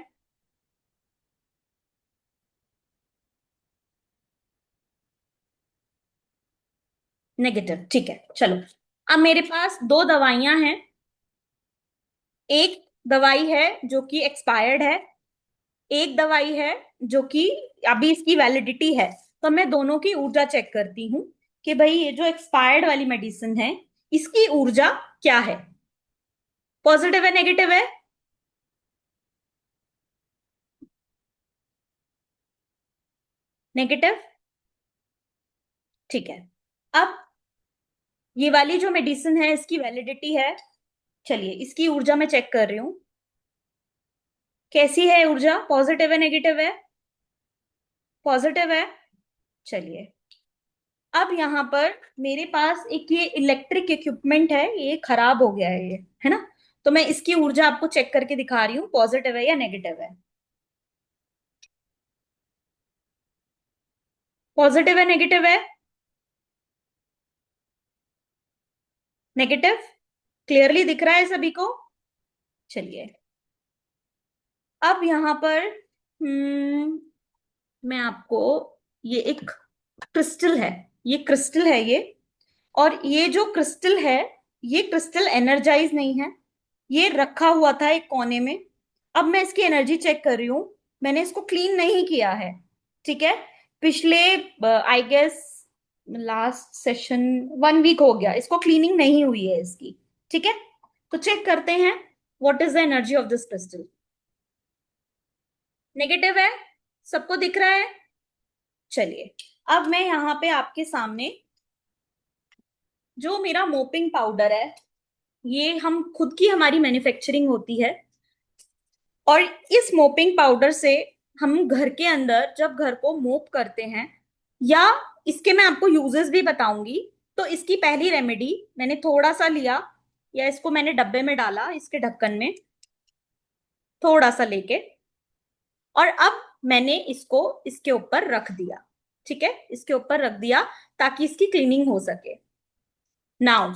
नेगेटिव, ठीक है, चलो। अब मेरे पास दो दवाइयां हैं। एक दवाई है जो कि एक्सपायर्ड है, एक दवाई है जो कि अभी इसकी वैलिडिटी है। तो मैं दोनों की ऊर्जा चेक करती हूँ कि भाई ये जो एक्सपायर्ड वाली मेडिसिन है, इसकी ऊर्जा क्या है, पॉजिटिव है नेगेटिव है। नेगेटिव, ठीक है। अब ये वाली जो मेडिसिन है इसकी वैलिडिटी है, चलिए इसकी ऊर्जा मैं चेक कर रही हूँ। कैसी है ऊर्जा, पॉजिटिव है नेगेटिव है? पॉजिटिव है, चलिए। अब यहाँ पर मेरे पास एक ये इलेक्ट्रिक इक्विपमेंट है, ये खराब हो गया है ये, है ना? तो मैं इसकी ऊर्जा आपको चेक करके दिखा रही हूँ, पॉजिटिव है या नेगेटिव है। पॉजिटिव है नेगेटिव है? नेगेटिव, क्लियरली दिख रहा है सभी को। चलिए, अब यहाँ पर मैं आपको, ये एक क्रिस्टल है, ये क्रिस्टल है ये। और ये जो क्रिस्टल है, ये क्रिस्टल एनर्जाइज नहीं है, ये रखा हुआ था एक कोने में। अब मैं इसकी एनर्जी चेक कर रही हूं, मैंने इसको क्लीन नहीं किया है, ठीक है? पिछले I guess last session 1 week हो गया, इसको क्लीनिंग नहीं हुई है इसकी, ठीक है? तो चेक करते हैं what is the energy of this crystal. Negative है, सबको दिख रहा है। चलिए, अब मैं यहाँ पे आपके सामने जो मेरा मोपिंग पाउडर है, ये हम खुद की हमारी मैन्युफैक्चरिंग होती है। और इस मोपिंग पाउडर से हम घर के अंदर जब घर को मोप करते हैं, या इसके मैं आपको यूजेस भी बताऊंगी। तो इसकी पहली रेमेडी, मैंने थोड़ा सा लिया, या इसको मैंने डब्बे में डाला इसके ढक्कन में, थोड़ा सा लेके, और अब मैंने इसको इसके ऊपर रख दिया, ठीक है? इसके ऊपर रख दिया ताकि इसकी क्लीनिंग हो सके। नाउ,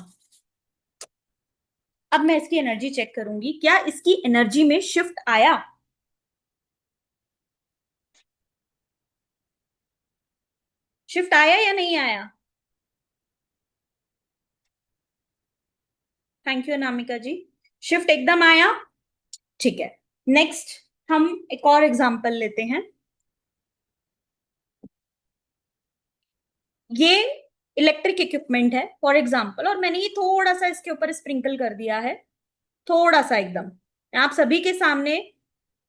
अब मैं इसकी एनर्जी चेक करूंगी, क्या इसकी एनर्जी में शिफ्ट आया? शिफ्ट आया या नहीं आया? Thank you Anamika ji. Shift एकदम आया, ठीक है। नेक्स्ट, हम एक और एग्जांपल लेते हैं। ये इलेक्ट्रिक इक्विपमेंट है फॉर एग्जांपल, और मैंने ये थोड़ा सा इसके ऊपर स्प्रिंकल कर दिया है, थोड़ा सा एकदम, आप सभी के सामने।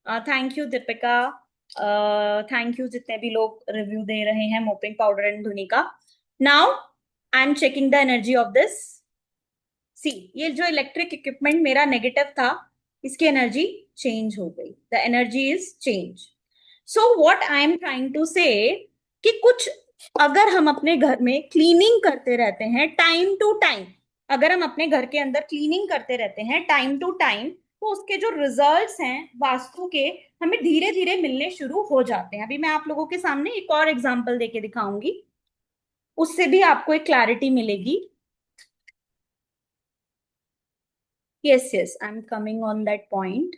Thank you Deepika, thank you जितने भी लोग रिव्यू दे रहे हैं मोपिंग पाउडर एंड धुनी का। Now I am checking the energy of this. See, ये जो इलेक्ट्रिक इक्विपमेंट मेरा नेगेटिव था, इसकी एनर्जी चेंज हो गई, the energy is change. So what I am trying to say, कि कुछ अगर हम अपने घर में क्लीनिंग करते रहते हैं टाइम टू टाइम, अगर हम अपने घर के अंदर क्लीनिंग करते रहते हैं टाइम टू टाइम, तो उसके जो रिजल्ट्स हैं वास्तु के, हमें धीरे धीरे मिलने शुरू हो जाते हैं। अभी मैं आप लोगों के सामने एक और एग्जांपल देके दिखाऊंगी, उससे भी आपको एक क्लैरिटी मिलेगी। Yes yes, I am coming on that point.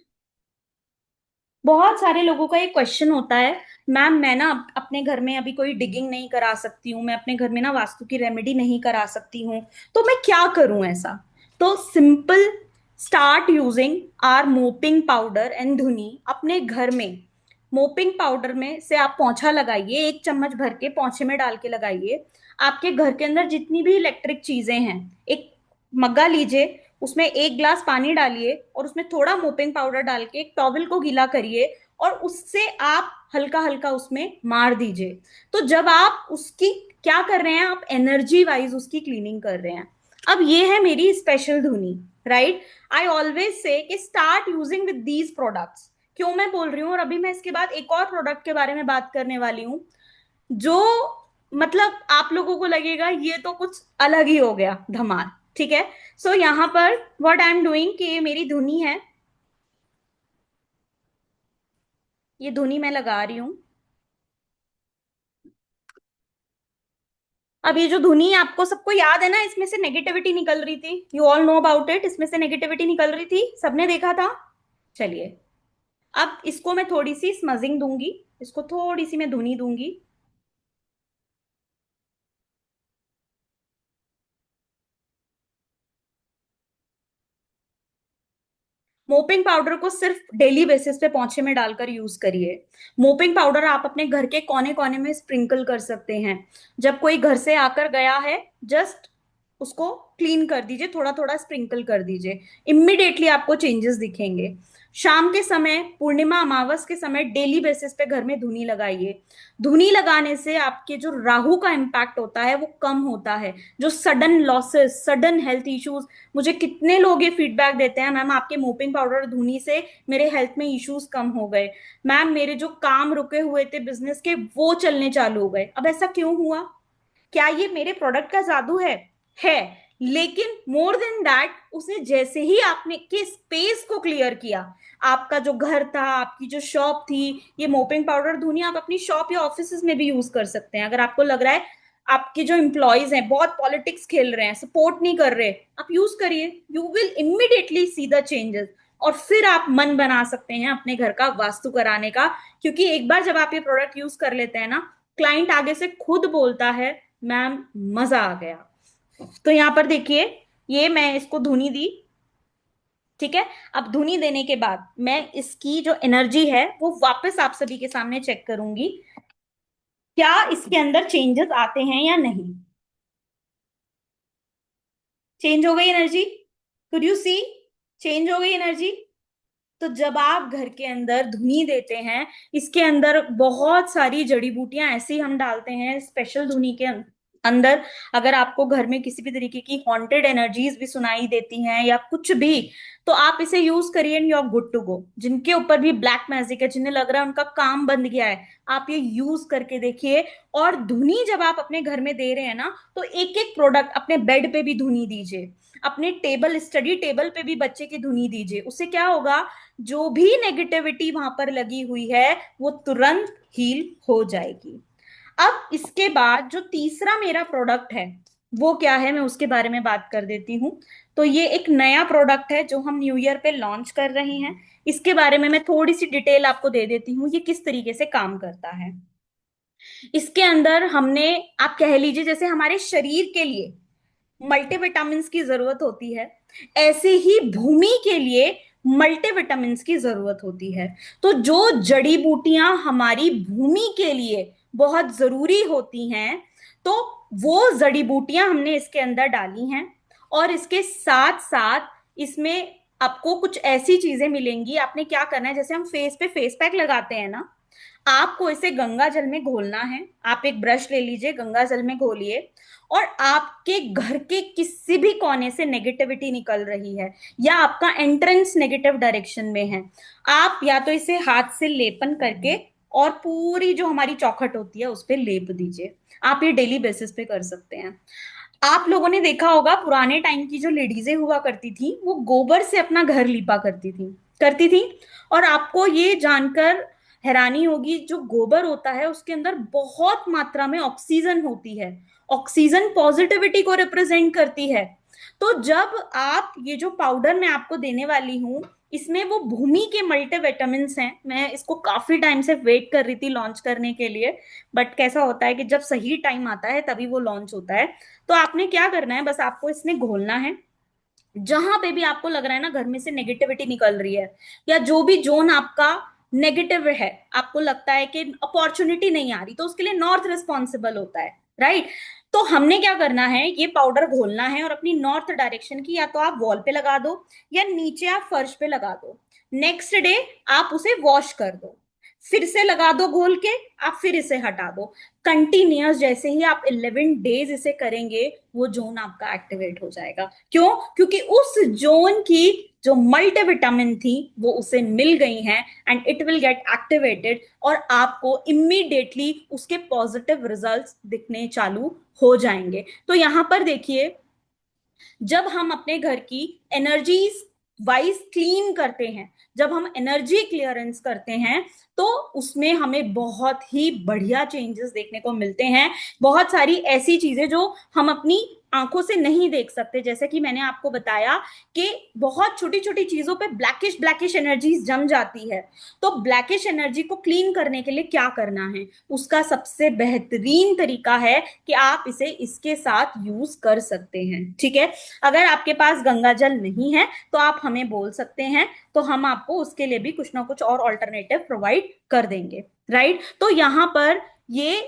बहुत सारे लोगों का ये क्वेश्चन होता है, मैम मैं ना अपने घर में अभी कोई डिगिंग नहीं करा सकती हूँ, मैं अपने घर में ना वास्तु की रेमेडी नहीं करा सकती हूँ, तो मैं क्या करूं ऐसा? तो simple, start using our mopping powder and धुनी अपने घर में। मोपिंग पाउडर में से आप पोंछा लगाइए, 1 चम्मच भर के पोंछे में डाल के लगाइए। आपके घर के अंदर जितनी भी इलेक्ट्रिक चीजें हैं, एक मग्गा लीजिए, उसमें 1 ग्लास पानी डालिए, और उसमें थोड़ा मोपिंग पाउडर डाल के एक टॉवल को गीला करिए, और उससे आप हल्का हल्का उसमें मार दीजिए। तो जब आप उसकी क्या कर रहे हैं, आप एनर्जी वाइज उसकी क्लीनिंग कर रहे हैं। अब ये है मेरी स्पेशल धुनी, राइट? आई ऑलवेज से कि start using with these products. क्यों मैं बोल रही हूँ, और अभी मैं इसके बाद एक और प्रोडक्ट के बारे में बात करने वाली हूँ, जो मतलब आप लोगों को लगेगा ये तो कुछ अलग ही हो गया धमाल, ठीक है? सो यहाँ पर व्हाट आई एम डूइंग, कि ये मेरी धुनी है, ये धुनी मैं लगा रही हूँ। अब ये जो धुनी है, आपको सबको याद है ना, इसमें से नेगेटिविटी निकल रही थी, you all know about it, इसमें से नेगेटिविटी निकल रही थी, सबने देखा था। चलिए, अब इसको मैं थोड़ी सी स्मजिंग दूंगी, इसको थोड़ी सी मैं धुनी दूंगी। मोपिंग पाउडर को सिर्फ डेली बेसिस पे पोंछे में डालकर यूज करिए। मोपिंग पाउडर आप अपने घर के कोने कोने में स्प्रिंकल कर सकते हैं। जब कोई घर से आकर गया है, जस्ट उसको क्लीन कर दीजिए, थोड़ा थोड़ा स्प्रिंकल कर दीजिए, इम्मिडिएटली आपको चेंजेस दिखेंगे। शाम के समय, पूर्णिमा अमावस के समय डेली बेसिस पे घर में धुनी लगाइए। धुनी लगाने से आपके जो राहु का इम्पैक्ट होता है वो कम होता है। जो sudden losses, sudden health issues, मुझे कितने लोग ये फीडबैक देते हैं, मैम आपके मोपिंग पाउडर धुनी से मेरे हेल्थ में इश्यूज कम हो गए, मैम मेरे जो काम रुके हुए थे बिजनेस के वो चलने चालू हो गए। अब ऐसा क्यों हुआ? क्या ये मेरे प्रोडक्ट का जादू है। लेकिन मोर देन दैट, उसने जैसे ही आपने के स्पेस को क्लियर किया, आपका जो घर था, आपकी जो शॉप थी, ये मोपिंग पाउडर धुनी आप अपनी शॉप या ऑफिस में भी यूज कर सकते हैं। अगर आपको लग रहा है आपके जो एम्प्लॉयज हैं बहुत पॉलिटिक्स खेल रहे हैं, सपोर्ट नहीं कर रहे, आप यूज करिए, you will immediately see the changes. और फिर आप मन बना सकते हैं अपने घर का वास्तु कराने का, क्योंकि एक बार जब आप ये प्रोडक्ट यूज कर लेते हैं ना, क्लाइंट आगे से खुद बोलता है मैम मजा आ गया। तो यहां पर देखिए, ये मैं इसको धुनी दी, ठीक है। अब धुनी देने के बाद मैं इसकी जो एनर्जी है वो वापस आप सभी के सामने चेक करूंगी, क्या इसके अंदर चेंजेस आते हैं या नहीं। चेंज हो गई energy, could you see? Change हो गई एनर्जी। तो जब आप घर के अंदर धुनी देते हैं, इसके अंदर बहुत सारी जड़ी बूटियां ऐसी हम डालते हैं स्पेशल धुनी के अंदर। अगर आपको घर में किसी भी तरीके की हॉन्टेड एनर्जीज भी सुनाई देती हैं या कुछ भी, तो आप इसे यूज करिए and you are good to go. जिनके ऊपर भी ब्लैक मैजिक है, जिन्हें लग रहा है उनका काम बंद गया है, आप ये यूज करके देखिए। और धुनी जब आप अपने घर में दे रहे हैं ना, तो एक एक प्रोडक्ट अपने बेड पे भी धुनी दीजिए, अपने टेबल, स्टडी टेबल पे भी बच्चे की धुनी दीजिए। उससे क्या होगा, जो भी नेगेटिविटी वहां पर लगी हुई है वो तुरंत हील हो जाएगी। अब इसके बाद जो तीसरा मेरा प्रोडक्ट है वो क्या है, मैं उसके बारे में बात कर देती हूँ। तो ये एक नया प्रोडक्ट है जो हम न्यू ईयर पे लॉन्च कर रहे हैं। इसके बारे में मैं थोड़ी सी डिटेल आपको दे देती हूँ, ये किस तरीके से काम करता है। इसके अंदर हमने, आप कह लीजिए जैसे हमारे शरीर के लिए मल्टीविटामिन की जरूरत होती है, ऐसे ही भूमि के लिए मल्टीविटामिन की जरूरत होती है। तो जो जड़ी बूटियां हमारी भूमि के लिए बहुत जरूरी होती हैं, तो वो जड़ी बूटियां हमने इसके अंदर डाली हैं। और इसके साथ साथ इसमें आपको कुछ ऐसी चीजें मिलेंगी। आपने क्या करना है, जैसे हम फेस पे फेस पैक लगाते हैं ना, आपको इसे गंगा जल में घोलना है। आप एक ब्रश ले लीजिए, गंगा जल में घोलिए, और आपके घर के किसी भी कोने से नेगेटिविटी निकल रही है या आपका एंट्रेंस नेगेटिव डायरेक्शन में है, आप या तो इसे हाथ से लेपन करके और पूरी जो हमारी चौखट होती है उस पर लेप दीजिए। आप ये डेली बेसिस पे कर सकते हैं। आप लोगों ने देखा होगा पुराने टाइम की जो लेडीजें हुआ करती थी, वो गोबर से अपना घर लीपा करती थी। और आपको ये जानकर हैरानी होगी, जो गोबर होता है उसके अंदर बहुत मात्रा में ऑक्सीजन होती है। ऑक्सीजन पॉजिटिविटी को रिप्रेजेंट करती है। तो जब आप ये जो पाउडर मैं आपको देने वाली हूँ, इसमें वो भूमि के मल्टीविटामिन हैं। मैं इसको काफी टाइम से वेट कर रही थी लॉन्च करने के लिए, बट कैसा होता है कि जब सही टाइम आता है तभी वो लॉन्च होता है। तो आपने क्या करना है, बस आपको इसमें घोलना है। जहां पे भी आपको लग रहा है ना घर में से नेगेटिविटी निकल रही है, या जो भी जोन आपका नेगेटिव है, आपको लगता है कि अपॉर्चुनिटी नहीं आ रही, तो उसके लिए नॉर्थ रिस्पॉन्सिबल होता है, राइट। तो हमने क्या करना है, ये पाउडर घोलना है और अपनी नॉर्थ डायरेक्शन की या तो आप वॉल पे लगा दो या नीचे आप फर्श पे लगा दो। नेक्स्ट डे आप उसे वॉश कर दो, फिर से लगा दो घोल के, आप फिर इसे हटा दो। कंटिन्यूअस जैसे ही आप 11 डेज इसे करेंगे, वो जोन आपका एक्टिवेट हो जाएगा। क्यों? क्योंकि उस जोन की जो मल्टीविटामिन थी वो उसे मिल गई हैं, and it will get activated, और आपको इमीडिएटली उसके पॉजिटिव रिजल्ट्स दिखने चालू हो जाएंगे। तो यहां पर देखिए, जब हम अपने घर की एनर्जीज वाइज क्लीन करते हैं, जब हम एनर्जी क्लियरेंस करते हैं, तो उसमें हमें बहुत ही बढ़िया चेंजेस देखने को मिलते हैं। बहुत सारी ऐसी चीजें जो हम अपनी आंखों से नहीं देख सकते, जैसे कि मैंने आपको बताया कि बहुत छोटी छोटी चीजों पे ब्लैकिश ब्लैकिश एनर्जीज जम जाती है। तो ब्लैकिश एनर्जी को क्लीन करने के लिए क्या करना है, उसका सबसे बेहतरीन तरीका है कि आप इसे इसके साथ यूज कर सकते हैं। ठीक है, अगर आपके पास गंगा जल नहीं है तो आप हमें बोल सकते हैं, तो हम आपको उसके लिए भी कुछ ना कुछ और ऑल्टरनेटिव प्रोवाइड कर देंगे। राइट, तो यहां पर ये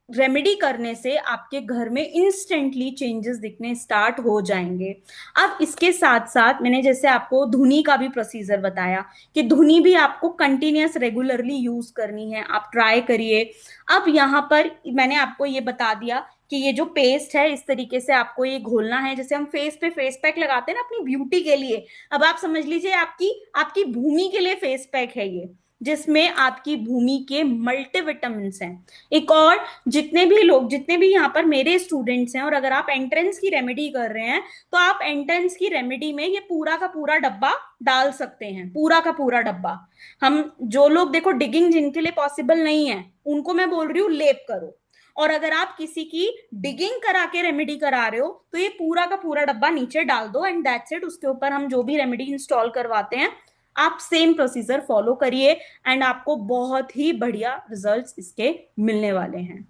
रेमेडी करने से आपके घर में इंस्टेंटली चेंजेस दिखने स्टार्ट हो जाएंगे। अब इसके साथ साथ मैंने जैसे आपको धुनी का भी प्रोसीजर बताया कि धुनी भी आपको कंटिन्यूअस रेगुलरली यूज करनी है, आप ट्राई करिए। अब यहाँ पर मैंने आपको ये बता दिया कि ये जो पेस्ट है इस तरीके से आपको ये घोलना है, जैसे हम फेस पे फेस पैक लगाते हैं ना अपनी ब्यूटी के लिए। अब आप समझ लीजिए आपकी आपकी भूमि के लिए फेस पैक है ये, जिसमें आपकी भूमि के मल्टीविटामिन हैं। एक और, जितने भी लोग, जितने भी यहाँ पर मेरे स्टूडेंट्स हैं, और अगर आप एंट्रेंस की रेमेडी कर रहे हैं तो आप एंट्रेंस की रेमेडी में ये पूरा का पूरा डब्बा डाल सकते हैं, पूरा का पूरा डब्बा। हम जो लोग देखो डिगिंग जिनके लिए पॉसिबल नहीं है उनको मैं बोल रही हूँ लेप करो, और अगर आप किसी की डिगिंग करा के रेमेडी करा रहे हो तो ये पूरा का पूरा डब्बा नीचे डाल दो एंड दैट्स इट। उसके ऊपर हम जो भी रेमेडी इंस्टॉल करवाते हैं आप सेम प्रोसीजर फॉलो करिए एंड आपको बहुत ही बढ़िया रिजल्ट्स इसके मिलने वाले हैं।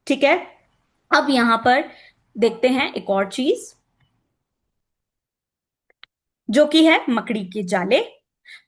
ठीक है, अब यहां पर देखते हैं एक और चीज, जो कि है मकड़ी के जाले।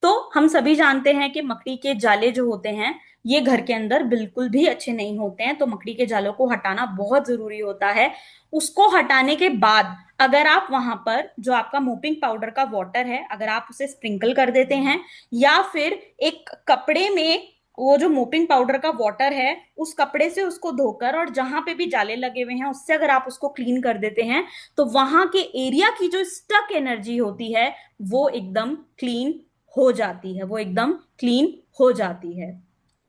तो हम सभी जानते हैं कि मकड़ी के जाले जो होते हैं ये घर के अंदर बिल्कुल भी अच्छे नहीं होते हैं, तो मकड़ी के जालों को हटाना बहुत जरूरी होता है। उसको हटाने के बाद अगर आप वहां पर जो आपका मोपिंग पाउडर का वाटर है अगर आप उसे स्प्रिंकल कर देते हैं, या फिर एक कपड़े में वो जो मोपिंग पाउडर का वाटर है उस कपड़े से उसको धोकर और जहां पे भी जाले लगे हुए हैं उससे अगर आप उसको क्लीन कर देते हैं, तो वहां के एरिया की जो स्टक एनर्जी होती है वो एकदम क्लीन हो जाती है, वो एकदम क्लीन हो जाती है।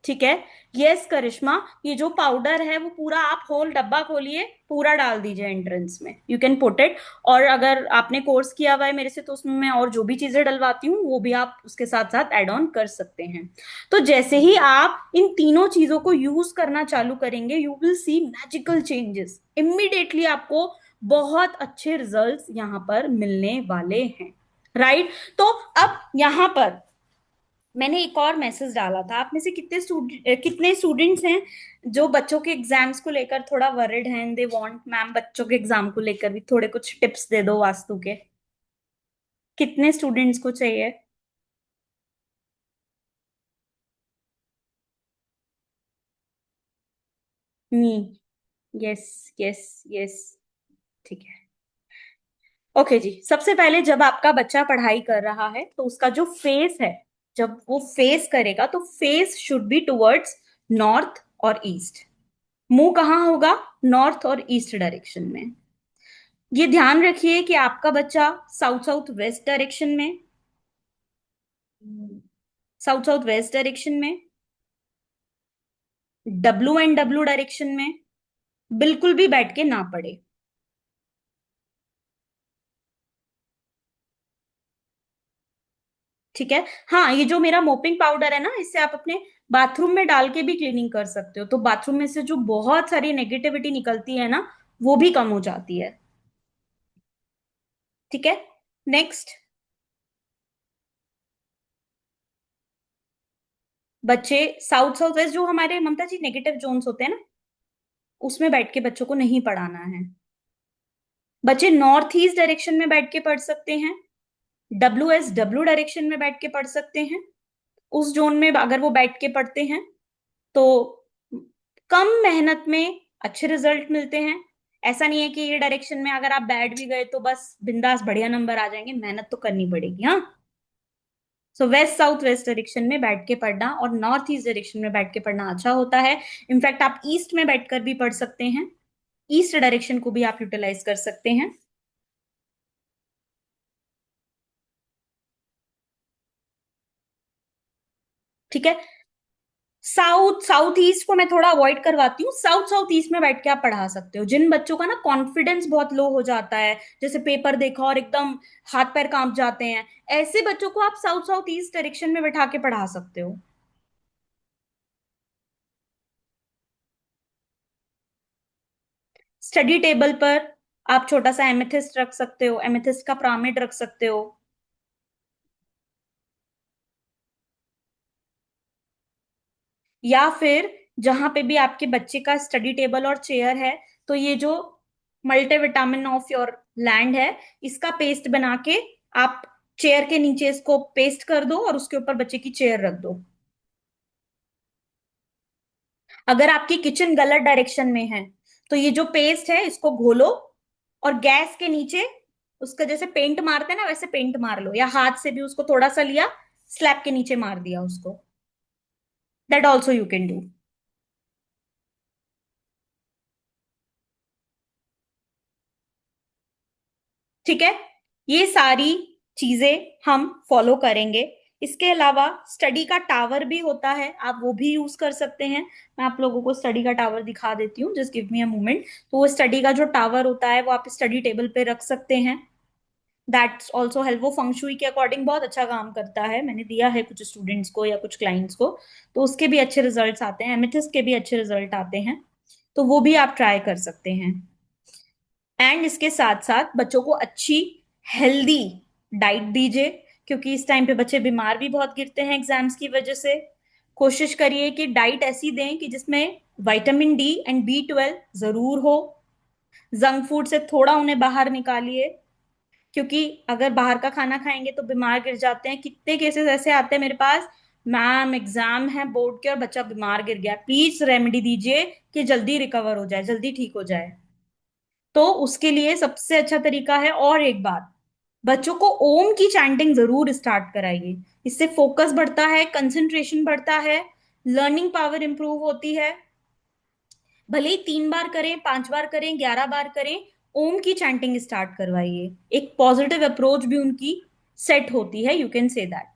ठीक है, यस करिश्मा, ये जो पाउडर है वो पूरा आप होल डब्बा खोलिए, पूरा डाल दीजिए एंट्रेंस में, यू कैन पुट इट। और अगर आपने कोर्स किया हुआ है मेरे से तो उसमें मैं और जो भी चीजें डलवाती हूँ वो भी आप उसके साथ साथ एड ऑन कर सकते हैं। तो जैसे ही आप इन तीनों चीजों को यूज करना चालू करेंगे you will see magical changes immediately, आपको बहुत अच्छे रिजल्ट्स यहाँ पर मिलने वाले हैं। राइट, तो अब यहां पर मैंने एक और मैसेज डाला था, आप में से कितने स्टूडेंट्स हैं जो बच्चों के एग्जाम्स को लेकर थोड़ा वरिड हैं, दे वांट मैम बच्चों के एग्जाम को लेकर भी थोड़े कुछ टिप्स दे दो वास्तु के। कितने स्टूडेंट्स को चाहिए? मी, यस यस यस, ठीक है। ओके जी, सबसे पहले जब आपका बच्चा पढ़ाई कर रहा है तो उसका जो फेस है, जब वो फेस करेगा तो face should be towards north और ईस्ट। मुंह कहाँ होगा? नॉर्थ और ईस्ट डायरेक्शन में। ये ध्यान रखिए कि आपका बच्चा साउथ साउथ वेस्ट डायरेक्शन में, साउथ साउथ वेस्ट डायरेक्शन में, डब्ल्यू डायरेक्शन में बिल्कुल भी बैठ के ना पड़े। ठीक है, हाँ, ये जो मेरा मोपिंग पाउडर है ना इससे आप अपने बाथरूम में डाल के भी क्लीनिंग कर सकते हो, तो बाथरूम में से जो बहुत सारी नेगेटिविटी निकलती है ना वो भी कम हो जाती है। ठीक है, नेक्स्ट, बच्चे साउथ साउथ वेस्ट जो हमारे ममता जी नेगेटिव जोन्स होते हैं ना उसमें बैठ के बच्चों को नहीं पढ़ाना है। बच्चे नॉर्थ ईस्ट डायरेक्शन में बैठ के पढ़ सकते हैं, डब्ल्यू डायरेक्शन में बैठ के पढ़ सकते हैं। उस जोन में अगर वो बैठ के पढ़ते हैं तो कम मेहनत में अच्छे रिजल्ट मिलते हैं। ऐसा नहीं है कि ये डायरेक्शन में अगर आप बैठ भी गए तो बस बिंदास बढ़िया नंबर आ जाएंगे, मेहनत तो करनी पड़ेगी। हाँ, सो वेस्ट साउथ वेस्ट डायरेक्शन में बैठ के पढ़ना और नॉर्थ ईस्ट डायरेक्शन में बैठ के पढ़ना अच्छा होता है। इनफैक्ट आप ईस्ट में बैठकर भी पढ़ सकते हैं, ईस्ट डायरेक्शन को भी आप यूटिलाइज कर सकते हैं। ठीक है, साउथ साउथ ईस्ट को मैं थोड़ा अवॉइड करवाती हूँ, साउथ साउथ ईस्ट में बैठ के आप पढ़ा सकते हो। जिन बच्चों का ना कॉन्फिडेंस बहुत लो हो जाता है, जैसे पेपर देखा और एकदम हाथ पैर कांप जाते हैं, ऐसे बच्चों को आप साउथ साउथ ईस्ट डायरेक्शन में बैठा के पढ़ा सकते हो। स्टडी टेबल पर आप छोटा सा एमेथिस्ट रख सकते हो, एमेथिस्ट का पिरामिड रख सकते हो। या फिर जहां पे भी आपके बच्चे का स्टडी टेबल और चेयर है, तो ये जो मल्टीविटामिन ऑफ योर लैंड है, इसका पेस्ट बना के आप चेयर के नीचे इसको पेस्ट कर दो और उसके ऊपर बच्चे की चेयर रख दो। अगर आपकी किचन गलत डायरेक्शन में है, तो ये जो पेस्ट है इसको घोलो और गैस के नीचे उसका जैसे पेंट मारते हैं ना, वैसे पेंट मार लो, या हाथ से भी उसको थोड़ा सा लिया, स्लैब के नीचे मार दिया उसको। That also you can do. ठीक है, ये सारी चीजें हम फॉलो करेंगे। इसके अलावा स्टडी का टावर भी होता है, आप वो भी यूज कर सकते हैं। मैं आप लोगों को स्टडी का टावर दिखा देती हूँ, just give me a moment. तो वो स्टडी का जो टावर होता है वो आप स्टडी टेबल पे रख सकते हैं। दैट्स ऑल्सो हेल्प, वो फंक्शुई के अकॉर्डिंग बहुत अच्छा काम करता है, मैंने दिया है कुछ स्टूडेंट्स को या कुछ क्लाइंट्स को। तो उसके भी अच्छे रिजल्ट्स आते हैं, एमेथिस्ट के भी अच्छे रिजल्ट आते हैं। तो वो भी आप ट्राई कर सकते हैं। एंड इसके साथ साथ बच्चों को अच्छी हेल्दी डाइट दीजिए, क्योंकि इस टाइम पे बच्चे बीमार भी बहुत गिरते हैं एग्जाम्स की वजह से। कोशिश करिए कि डाइट ऐसी दें कि जिसमें विटामिन डी एंड B12 जरूर हो। जंक फूड से थोड़ा उन्हें बाहर निकालिए, क्योंकि अगर बाहर का खाना खाएंगे तो बीमार गिर जाते हैं। कितने केसेस ऐसे आते हैं मेरे पास, मैम एग्जाम है बोर्ड के और बच्चा बीमार गिर गया, प्लीज रेमेडी दीजिए कि जल्दी रिकवर हो जाए, जल्दी ठीक हो जाए। तो उसके लिए सबसे अच्छा तरीका है, और एक बात, बच्चों को ओम की चैंटिंग जरूर स्टार्ट कराइए। इससे फोकस बढ़ता है, कंसंट्रेशन बढ़ता है, लर्निंग पावर इंप्रूव होती है। भले ही 3 बार करें, 5 बार करें, 11 बार करें, ओम की चैंटिंग स्टार्ट करवाइए। एक पॉजिटिव अप्रोच भी उनकी सेट होती है, you can say that.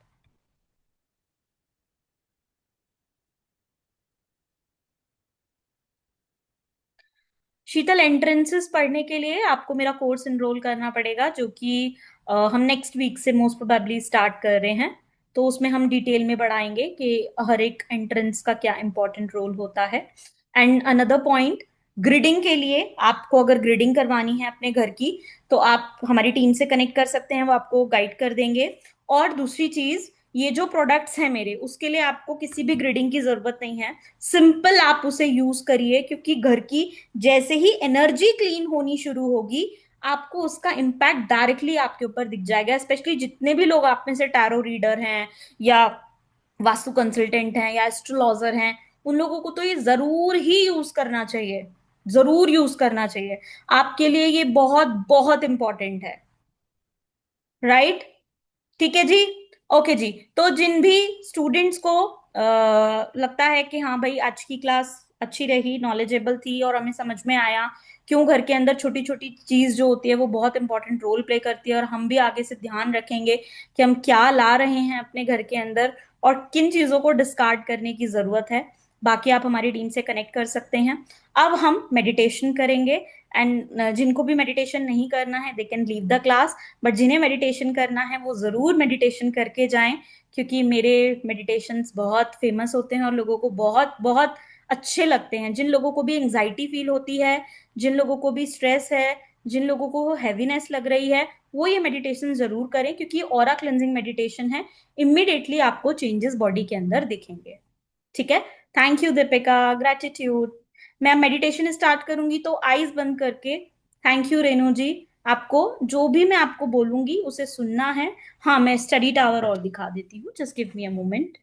Sheetal, entrances पढ़ने के लिए आपको मेरा कोर्स इनरोल करना पड़ेगा, जो कि हम नेक्स्ट वीक से मोस्ट प्रोबेबली स्टार्ट कर रहे हैं। तो उसमें हम डिटेल में बढ़ाएंगे कि हर एक एंट्रेंस का क्या इंपॉर्टेंट रोल होता है। एंड अनदर पॉइंट, ग्रिडिंग के लिए आपको अगर ग्रिडिंग करवानी है अपने घर की, तो आप हमारी टीम से कनेक्ट कर सकते हैं, वो आपको गाइड कर देंगे। और दूसरी चीज, ये जो प्रोडक्ट्स हैं मेरे, उसके लिए आपको किसी भी ग्रिडिंग की जरूरत नहीं है। सिंपल आप उसे यूज करिए, क्योंकि घर की जैसे ही एनर्जी क्लीन होनी शुरू होगी, आपको उसका इम्पैक्ट डायरेक्टली आपके ऊपर दिख जाएगा। स्पेशली जितने भी लोग आप में से टैरो रीडर हैं, या वास्तु कंसल्टेंट हैं, या एस्ट्रोलॉजर हैं, उन लोगों को तो ये जरूर ही यूज करना चाहिए, जरूर यूज करना चाहिए। आपके लिए ये बहुत बहुत इंपॉर्टेंट है। राइट? ठीक है जी। ओके जी। तो जिन भी स्टूडेंट्स को लगता है कि हाँ भाई आज की क्लास अच्छी रही, नॉलेजेबल थी और हमें समझ में आया क्यों घर के अंदर छोटी छोटी चीज जो होती है वो बहुत इंपॉर्टेंट रोल प्ले करती है, और हम भी आगे से ध्यान रखेंगे कि हम क्या ला रहे हैं अपने घर के अंदर और किन चीजों को डिस्कार्ड करने की जरूरत है, बाकी आप हमारी टीम से कनेक्ट कर सकते हैं। अब हम मेडिटेशन करेंगे। एंड जिनको भी मेडिटेशन नहीं करना है they can leave the class, but जिन्हें मेडिटेशन करना है वो जरूर मेडिटेशन करके जाएं, क्योंकि मेरे मेडिटेशंस बहुत फेमस होते हैं और लोगों को बहुत बहुत अच्छे लगते हैं। जिन लोगों को भी एंजाइटी फील होती है, जिन लोगों को भी स्ट्रेस है, जिन लोगों को हैवीनेस लग रही है, वो ये मेडिटेशन जरूर करें, क्योंकि ऑरा क्लेंजिंग मेडिटेशन है। इमिडिएटली आपको चेंजेस बॉडी के अंदर दिखेंगे। ठीक है। Thank you Deepika, gratitude. मैं मेडिटेशन स्टार्ट करूंगी तो आईज बंद करके। थैंक यू रेनू जी। आपको जो भी मैं आपको बोलूंगी उसे सुनना है। हाँ, मैं स्टडी टावर और दिखा देती हूँ, just give me a moment.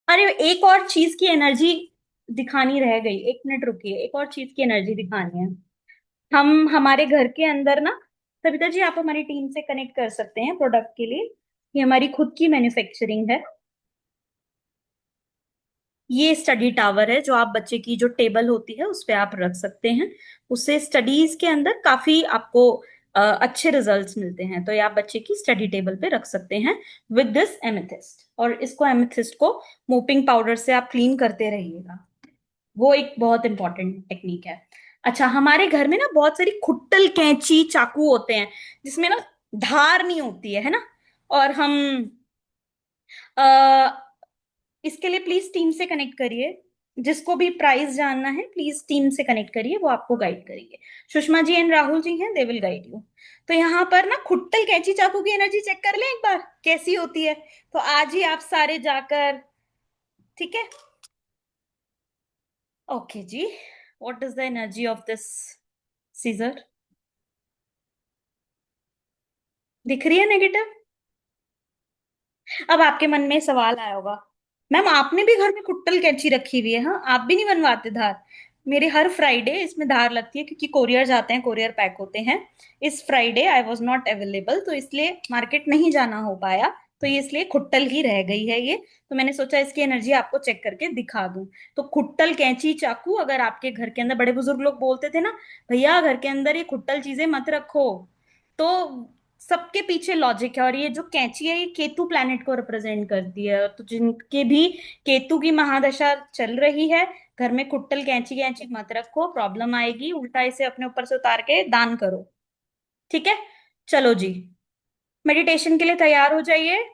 अरे, एक और चीज की एनर्जी दिखानी रह गई, 1 मिनट रुकिए, एक और चीज की एनर्जी दिखानी है। हम हमारे घर के अंदर ना, सविता जी आप हमारी टीम से कनेक्ट कर सकते हैं प्रोडक्ट के लिए। ये हमारी खुद की मैन्युफैक्चरिंग है। ये स्टडी टावर है जो आप बच्चे की जो टेबल होती है उस पे आप रख सकते हैं। उससे स्टडीज के अंदर काफी आपको अच्छे रिजल्ट्स मिलते हैं। तो ये आप बच्चे की स्टडी टेबल पे रख सकते हैं विद दिस एमेथिस्ट। और इसको एमेथिस्ट को मोपिंग पाउडर से आप क्लीन करते रहिएगा। वो एक बहुत इंपॉर्टेंट टेक्निक है। अच्छा, हमारे घर में ना बहुत सारी खुट्टल कैंची चाकू होते हैं जिसमें ना धार नहीं होती है ना। और हम अ, इसके लिए प्लीज टीम से कनेक्ट करिए। जिसको भी प्राइस जानना है प्लीज टीम से कनेक्ट करिए, वो आपको गाइड करेंगे। सुषमा जी एंड राहुल जी हैं, दे विल गाइड यू। तो यहाँ पर ना खुट्टल कैंची चाकू की एनर्जी चेक कर लें एक बार कैसी होती है। तो आज ही आप सारे जाकर, ठीक है। Okay ji, what is the energy of this Caesar? दिख रही है नेगेटिव? अब आपके मन में सवाल आया होगा, मैम आपने भी घर में कुट्टल कैंची रखी हुई है, हाँ आप भी नहीं बनवाते धार? मेरे हर फ्राइडे इसमें धार लगती है क्योंकि कोरियर जाते हैं, कोरियर पैक होते हैं। इस Friday I was not available, तो इसलिए मार्केट नहीं जाना हो पाया। तो ये इसलिए खुट्टल ही रह गई है ये। तो मैंने सोचा इसकी एनर्जी आपको चेक करके दिखा दूं। तो खुट्टल कैंची चाकू, अगर आपके घर के अंदर, बड़े बुजुर्ग लोग बोलते थे ना, भैया घर के अंदर ये खुट्टल चीजें मत रखो। तो सबके पीछे लॉजिक है। और ये जो कैंची है ये केतु प्लैनेट को रिप्रेजेंट करती है। तो जिनके भी केतु की महादशा चल रही है, घर में कुट्टल कैंची कैंची मत रखो, प्रॉब्लम आएगी। उल्टा इसे अपने ऊपर से उतार के दान करो। ठीक है, चलो जी, मेडिटेशन के लिए तैयार हो जाइए।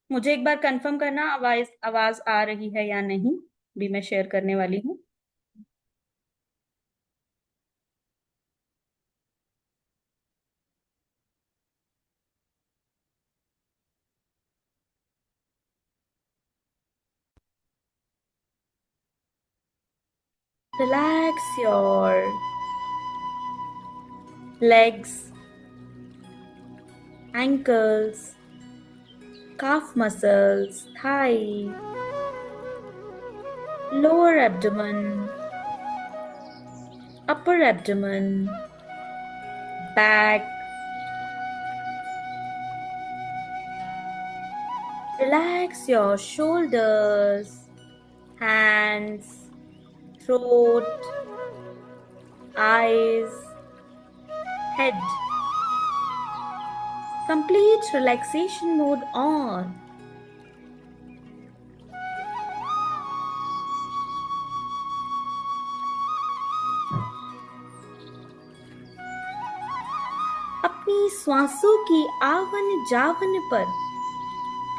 मुझे एक बार कंफर्म करना आवाज आवाज आ रही है या नहीं, भी मैं शेयर करने वाली हूँ। Relax your legs, ankles, calf muscles, thigh, lower abdomen, upper abdomen, back. Relax your shoulders, hands, throat, eyes, head. Complete relaxation mode on. अपनी श्वासों की आवन जावन पर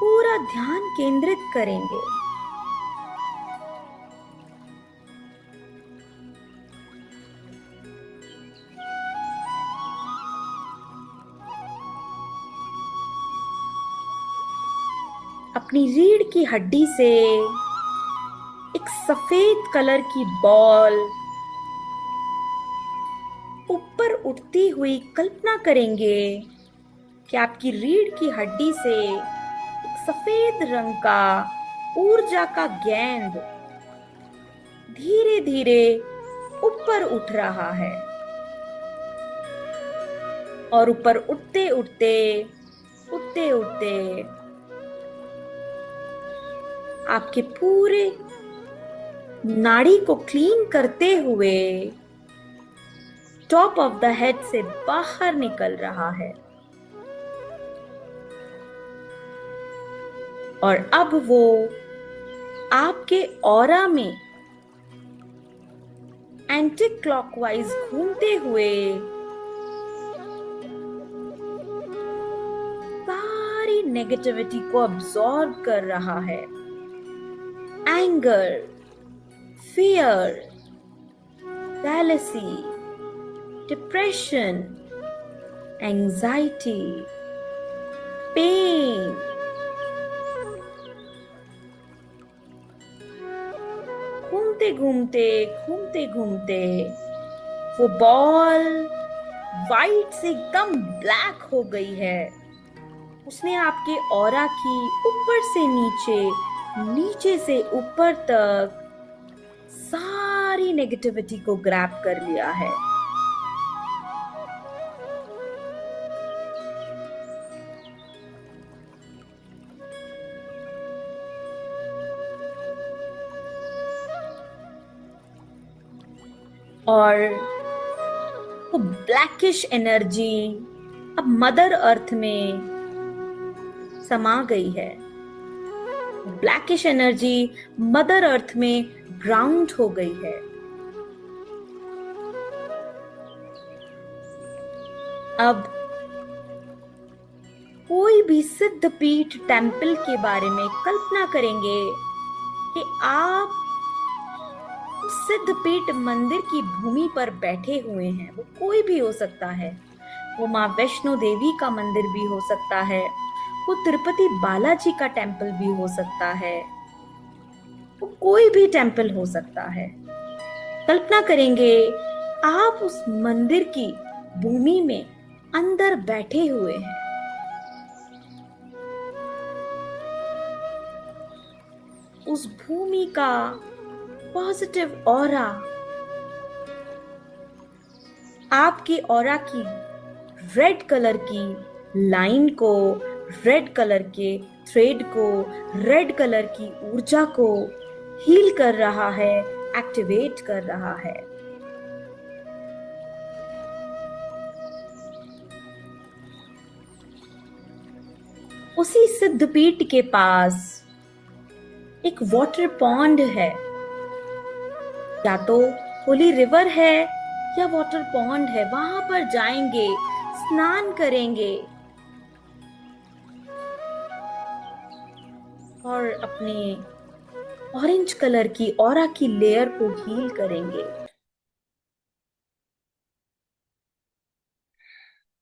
पूरा ध्यान केंद्रित करेंगे। अपनी रीढ़ की हड्डी से एक सफेद कलर की बॉल ऊपर उठती हुई कल्पना करेंगे कि आपकी रीढ़ की हड्डी से एक सफेद रंग का ऊर्जा का गेंद धीरे धीरे ऊपर उठ रहा है। और ऊपर उठते उठते उठते उठते आपके पूरे नाड़ी को क्लीन करते हुए टॉप ऑफ द हेड से बाहर निकल रहा है। और अब वो आपके ऑरा में एंटी क्लॉकवाइज घूमते हुए सारी नेगेटिविटी को अब्सॉर्ब कर रहा है। Anger, fear, jealousy, depression, anxiety, pain, घूमते घूमते घूमते घूमते वो बॉल वाइट से एकदम ब्लैक हो गई है। उसने आपके ऑरा की ऊपर से नीचे, नीचे से ऊपर तक सारी नेगेटिविटी को ग्रैब कर लिया है। और वो ब्लैकिश एनर्जी अब मदर अर्थ में समा गई है। ब्लैकिश एनर्जी मदर अर्थ में ग्राउंड हो गई है। अब कोई भी सिद्ध पीठ टेम्पल के बारे में कल्पना करेंगे कि आप सिद्ध पीठ मंदिर की भूमि पर बैठे हुए हैं। वो कोई भी हो सकता है, वो माँ वैष्णो देवी का मंदिर भी हो सकता है, वो तिरुपति बालाजी का टेम्पल भी हो सकता है, वो कोई भी टेम्पल हो सकता है। कल्पना करेंगे आप उस मंदिर की भूमि में अंदर बैठे हुए हैं। उस भूमि का पॉजिटिव ऑरा आपकी ऑरा की रेड कलर की लाइन को, रेड कलर के थ्रेड को, रेड कलर की ऊर्जा को हील कर रहा है, एक्टिवेट कर रहा है। उसी सिद्धपीठ के पास एक वाटर पॉन्ड है, या तो होली रिवर है या वाटर पॉन्ड है। वहां पर जाएंगे, स्नान करेंगे और अपने ऑरेंज कलर की ऑरा की लेयर को हील करेंगे।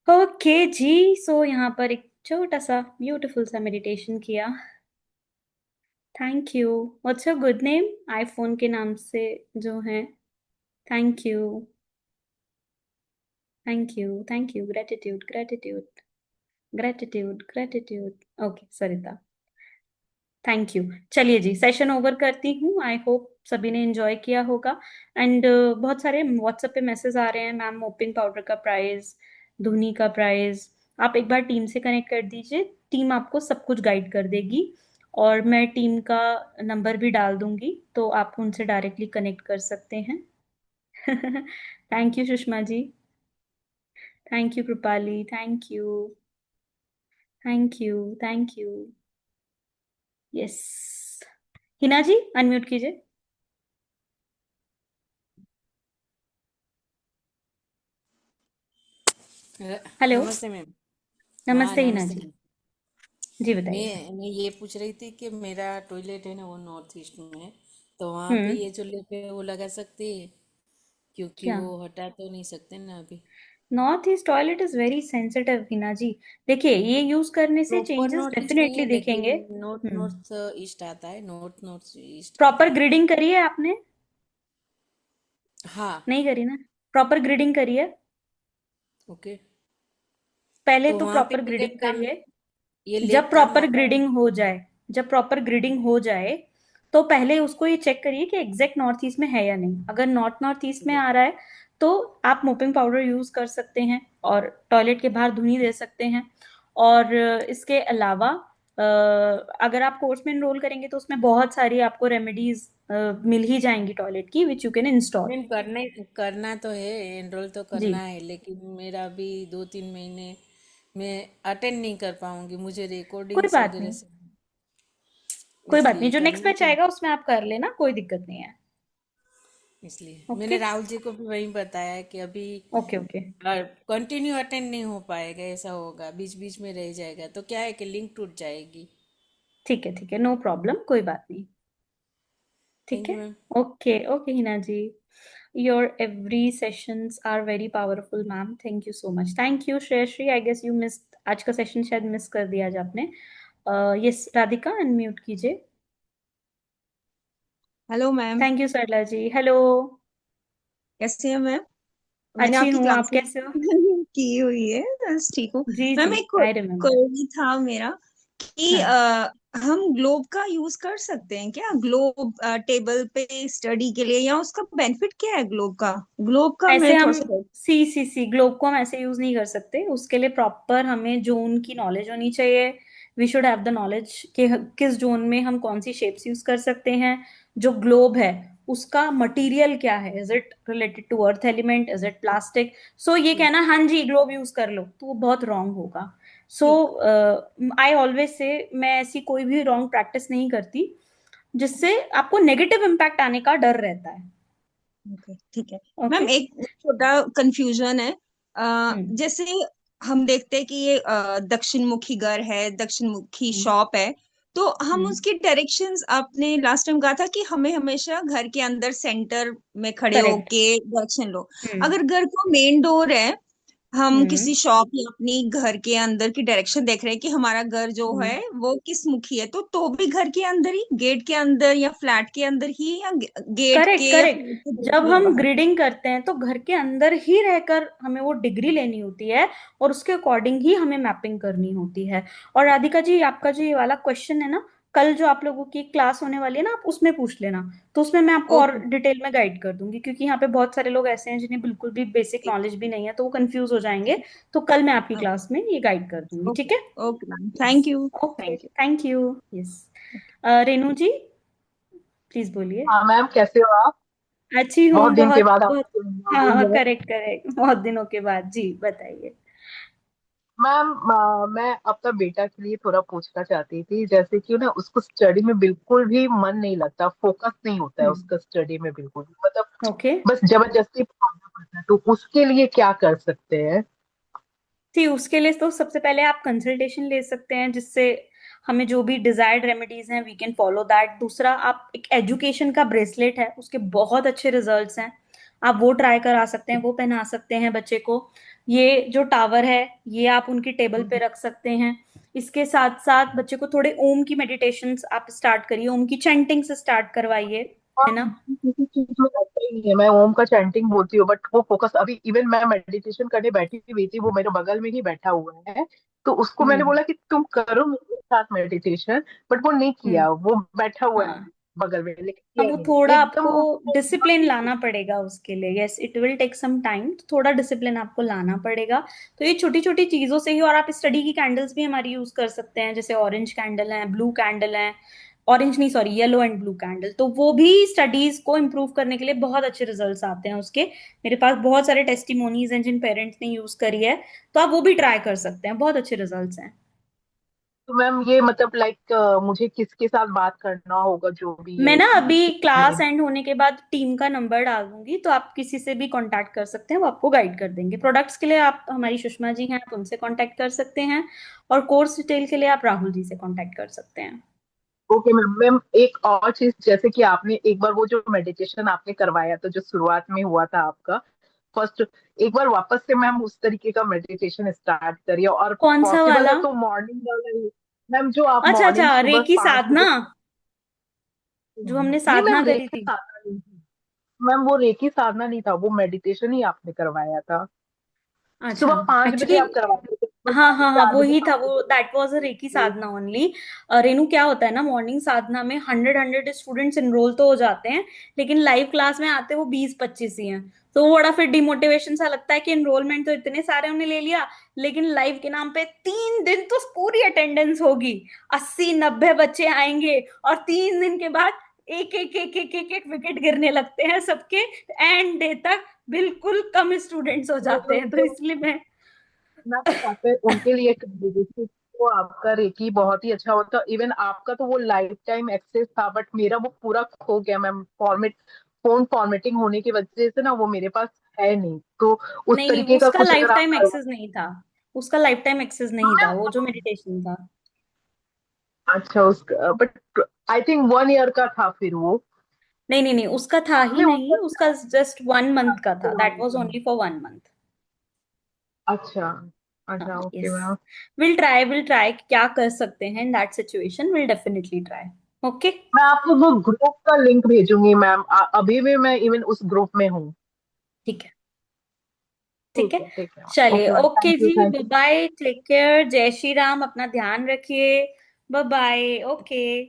ओके जी, सो यहाँ पर एक छोटा सा ब्यूटीफुल सा मेडिटेशन किया। Thank you. What's your good name? IPhone के नाम से जो है। Thank you, thank you, thank you. Gratitude, gratitude, gratitude, gratitude. Okay Sarita, thank you. चलिए जी, सेशन ओवर करती हूँ। आई होप सभी ने एंजॉय किया होगा। एंड बहुत सारे व्हाट्सएप पे मैसेज आ रहे हैं, मैम मोपिंग पाउडर का प्राइस, धुनी का प्राइस। आप एक बार टीम से कनेक्ट कर दीजिए, टीम आपको सब कुछ गाइड कर देगी। और मैं टीम का नंबर भी डाल दूंगी, तो आप उनसे डायरेक्टली कनेक्ट कर सकते हैं। Thank you Sushma ji, thank you Kripali, thank you, thank you, thank you. Yes, Hina ji unmute कीजिए। हेलो,
नमस्ते मैम। हाँ
नमस्ते हिना
नमस्ते
जी,
मैम।
जी बताइए।
मैं ये पूछ रही थी कि मेरा टॉयलेट है ना वो नॉर्थ ईस्ट में है, तो वहाँ पे
हम्म,
ये जो लिप है वो लगा सकती है? क्योंकि
क्या?
वो हटा तो नहीं सकते ना अभी।
North east toilet is very sensitive Hina ji. देखिए, ये यूज करने से
प्रॉपर
चेंजेस
नॉर्थ ईस्ट नहीं
डेफिनेटली
है
दिखेंगे।
लेकिन नॉर्थ
हम्म,
नॉर्थ ईस्ट आता है, नॉर्थ नॉर्थ ईस्ट आता
प्रॉपर
है।
ग्रिडिंग करिए आपने?
हाँ।
नहीं करी ना? प्रॉपर ग्रिडिंग करिए,
ओके।
पहले
तो
तो
वहाँ पे
प्रॉपर
ये
ग्रिडिंग
काम,
करिए।
ये
जब
लेप काम
प्रॉपर
आता है?
ग्रिडिंग हो जाए, जब प्रॉपर ग्रिडिंग हो जाए, तो पहले उसको ये चेक करिए कि एग्जैक्ट नॉर्थ ईस्ट में है या नहीं। अगर नॉर्थ ईस्ट में
ओके।
आ रहा है, तो आप मोपिंग पाउडर यूज कर सकते हैं और टॉयलेट के बाहर धुनी दे सकते हैं। और इसके अलावा अगर आप कोर्स में एनरोल करेंगे तो उसमें बहुत सारी आपको रेमेडीज मिल ही जाएंगी टॉयलेट की, which you can install.
Ma'am करने करना तो है, एनरोल तो
जी,
करना है, लेकिन मेरा अभी 2-3 महीने में अटेंड नहीं कर पाऊंगी, मुझे
कोई
रिकॉर्डिंग्स
बात
वगैरह
नहीं,
से,
कोई बात नहीं।
इसलिए
जो नेक्स्ट
करना
बैच
तो,
आएगा उसमें आप कर लेना, कोई दिक्कत नहीं है।
इसलिए मैंने
ओके,
राहुल जी को भी वही बताया कि अभी
ओके, ओके।
कंटिन्यू अटेंड नहीं हो पाएगा, ऐसा होगा बीच बीच में रह जाएगा तो क्या है कि लिंक टूट जाएगी।
ठीक है, ठीक है, नो प्रॉब्लम, कोई बात नहीं। ठीक
थैंक
है।
You ma'am.
Okay, okay Hina ji, your every sessions are very powerful ma'am, thank you so much. Thank you Shreyashri, I guess you miss, आज का सेशन शायद मिस कर दिया आज आपने। यस राधिका, अनम्यूट कीजिए।
Hello ma'am.
Thank you Sarla ji, hello.
कैसे हैं मैम? मैंने
अच्छी
आपकी
हूँ, आप
क्लासेस
कैसे हो?
की हुई है, बस ठीक हूँ।
जी जी,
मैम एक
आई रिमेम्बर।
क्वेरी था मेरा कि
हाँ,
हम ग्लोब का यूज कर सकते हैं क्या, ग्लोब टेबल पे स्टडी के लिए, या उसका बेनिफिट क्या है ग्लोब का? ग्लोब का
ऐसे
मैं
हम
थोड़ा सा
सी ग्लोब को हम ऐसे यूज नहीं कर सकते। उसके लिए प्रॉपर हमें जोन की नॉलेज होनी चाहिए। We should have the knowledge कि किस जोन में हम कौन सी शेप्स यूज कर सकते हैं। जो ग्लोब है उसका मटेरियल क्या है, is it related to earth element, is it plastic. So ये कहना हाँ जी ग्लोब यूज कर लो तो वो बहुत रॉन्ग होगा। सो
ठीक।
आई ऑलवेज से मैं ऐसी कोई भी रॉन्ग प्रैक्टिस नहीं करती जिससे आपको नेगेटिव इम्पैक्ट आने का डर रहता है।
ओके ठीक है।
ओके।
मैम एक छोटा कंफ्यूजन है।
हम्म।
जैसे हम देखते हैं कि ये दक्षिण मुखी घर है, दक्षिण मुखी
हम्म।
शॉप है, तो हम
हम्म।
उसकी डायरेक्शंस, आपने लास्ट टाइम कहा था कि हमें हमेशा घर के अंदर सेंटर में खड़े
करेक्ट।
होके डायरेक्शन लो।
हम्म।
अगर घर का मेन डोर है, हम
हम्म।
किसी शॉप या अपनी घर के अंदर की डायरेक्शन देख रहे हैं कि हमारा घर जो है वो किस मुखी है, तो भी घर के अंदर ही, गेट के अंदर या फ्लैट के अंदर ही, या गेट
करेक्ट
के या
करेक्ट।
फ्लैट के
जब
दूसरी या
हम
बाहर?
ग्रिडिंग करते हैं तो घर के अंदर ही रहकर हमें वो डिग्री लेनी होती है और उसके अकॉर्डिंग ही हमें मैपिंग करनी होती है। और राधिका जी आपका जो ये वाला क्वेश्चन है ना, कल जो आप लोगों की क्लास होने वाली है ना, आप उसमें पूछ लेना। तो उसमें मैं आपको और
ओके।
डिटेल में गाइड कर दूंगी, क्योंकि यहाँ पे बहुत सारे लोग ऐसे हैं जिन्हें बिल्कुल भी बेसिक
ठीक।
नॉलेज भी नहीं है तो वो कंफ्यूज हो जाएंगे। तो कल मैं आपकी क्लास में ये गाइड कर दूंगी,
ओके।
ठीक है।
Okay ma'am, thank
yes.
You.
Okay thank you. Yes. Renu ji please बोलिए।
ओके।
हाँ,
हाँ मैम, कैसे हो आप?
अच्छी हूँ
बहुत दिन के
बहुत
बाद
बहुत।
आपसे
हाँ
मिले।
करेक्ट करेक्ट, बहुत दिनों के बाद, जी बताइए।
मैम, मैं अपना बेटा के लिए थोड़ा पूछना चाहती थी, जैसे कि ना उसको स्टडी में बिल्कुल भी मन नहीं लगता, फोकस नहीं होता है
हम्म।
उसका स्टडी में बिल्कुल भी, मतलब
ओके।
बस जबरदस्ती पढ़ाना पड़ता है, तो उसके लिए क्या कर सकते हैं?
जी उसके लिए तो सबसे पहले आप कंसल्टेशन ले सकते हैं, जिससे हमें जो भी डिजायर्ड रेमेडीज हैं वी कैन फॉलो दैट। दूसरा, आप एक एजुकेशन का ब्रेसलेट है, उसके बहुत अच्छे रिजल्ट्स हैं, आप वो ट्राई करा सकते हैं, वो पहना सकते हैं बच्चे को। ये जो टावर है ये आप उनकी टेबल पे रख सकते हैं। इसके साथ साथ बच्चे को थोड़े ओम की मेडिटेशंस आप स्टार्ट करिए, ओम की चैंटिंग से स्टार्ट करवाइए,
हाँ,
है ना।
किसी चीज में लगता ही नहीं है। मैं ओम का चैंटिंग बोलती हूँ, बट वो फोकस, अभी इवन मैं मेडिटेशन करने बैठी हुई थी, वो मेरे बगल में ही बैठा हुआ है, तो उसको मैंने
हम्म।
बोला कि तुम करो मेरे साथ मेडिटेशन, बट वो नहीं
हम्म।
किया, वो बैठा हुआ है
हाँ,
बगल में, लेकिन
अब
किया
वो
नहीं
थोड़ा
एकदम
आपको
वो।
डिसिप्लिन लाना पड़ेगा उसके लिए। Yes it will take some time, तो थोड़ा डिसिप्लिन आपको लाना पड़ेगा। तो ये छोटी छोटी चीजों से ही। और आप स्टडी की कैंडल्स भी हमारी यूज कर सकते हैं, जैसे ऑरेंज कैंडल है, ब्लू कैंडल है, ऑरेंज नहीं sorry yellow and blue candle, तो वो भी स्टडीज को इम्प्रूव करने के लिए बहुत अच्छे रिजल्ट्स आते हैं उसके। मेरे पास बहुत सारे टेस्टिमोनीज हैं जिन पेरेंट्स ने यूज करी है, तो आप वो भी ट्राई कर सकते हैं, बहुत अच्छे रिजल्ट्स हैं।
तो मैम ये मतलब लाइक मुझे किसके साथ बात करना होगा, जो भी
मैं
ये
ना अभी क्लास
मेरे।
एंड होने के बाद टीम का नंबर डाल दूंगी, तो आप किसी से भी कांटेक्ट कर सकते हैं, वो आपको गाइड कर देंगे। प्रोडक्ट्स के लिए आप हमारी सुषमा जी हैं, आप उनसे कांटेक्ट कर सकते हैं। और कोर्स डिटेल के लिए आप राहुल जी से कांटेक्ट कर सकते हैं।
Okay ma'am. मैम एक और चीज, जैसे कि आपने एक बार वो जो मेडिटेशन आपने करवाया था, जो शुरुआत में हुआ था आपका फर्स्ट, एक बार वापस से मैम उस तरीके का मेडिटेशन स्टार्ट करिए, और
कौन सा
पॉसिबल
वाला?
है तो मॉर्निंग वाला ही। मैम जो आप
अच्छा
मॉर्निंग
अच्छा,
सुबह
रेकी
5 बजे।
साधना, जो हमने
नहीं
साधना
मैम,
करी
रेकी
थी।
साधना नहीं थी। मैम वो रेकी साधना नहीं था, वो मेडिटेशन ही आपने करवाया था।
अच्छा।
सुबह 5 बजे
एक्चुअली
आप करवाते थे, सुबह
हाँ
साढ़े
हाँ हाँ,
चार बजे
वही था
पाँच
वो,
बजे
दैट वाज अ रेकी
करवाते
साधना ओनली। रेनू क्या होता है ना, मॉर्निंग साधना में 100 स्टूडेंट्स इनरोल तो हो जाते हैं, लेकिन लाइव क्लास में आते वो 20-25 ही हैं। तो वो बड़ा फिर डिमोटिवेशन सा लगता है कि इनरोलमेंट तो इतने सारे हमने ले लिया, लेकिन लाइव के नाम पे 3 दिन तो पूरी अटेंडेंस होगी, 80-90 बच्चे आएंगे, और 3 दिन के बाद एक एक एक एक एक एक विकेट गिरने लगते हैं सबके, एंड डे तक बिल्कुल कम स्टूडेंट्स हो जाते हैं, तो
हैं।
इसलिए मैं।
मैं तो चाहते हैं उनके लिए कर दीजिए, तो आपका रेकी बहुत ही अच्छा होता। इवन आपका तो वो लाइफ टाइम एक्सेस था, बट मेरा वो पूरा खो गया मैम, फोन फॉर्मेटिंग होने की वजह से ना वो मेरे पास है नहीं, तो उस
नहीं नहीं, वो
तरीके का
उसका
कुछ
लाइफ
अगर आप
टाइम
करवा।
एक्सेस नहीं था, उसका लाइफ टाइम एक्सेस नहीं था, वो जो मेडिटेशन था।
अच्छा, उसका बट आई थिंक 1 ईयर का था फिर वो।
नहीं नहीं नहीं, उसका था ही
आपने
नहीं,
उसका
उसका जस्ट 1 मंथ का था, दैट
करवाया
वाज
था?
Only for 1 month.
अच्छा।
हाँ
अच्छा, okay
yes.
Ma'am.
Will try क्या कर सकते हैं in that situation, will definitely try. Okay.
मैं आपको वो ग्रुप का लिंक भेजूंगी मैम, अभी भी मैं इवन उस ग्रुप में हूँ।
ठीक है। ठीक
ठीक
है।
है, ठीक है।
चलिए
okay ma'am,
okay
thank you,
ji,
thank
bye
you.
Bye, take care, जय श्री राम, अपना ध्यान रखिए। Bye bye. ओके।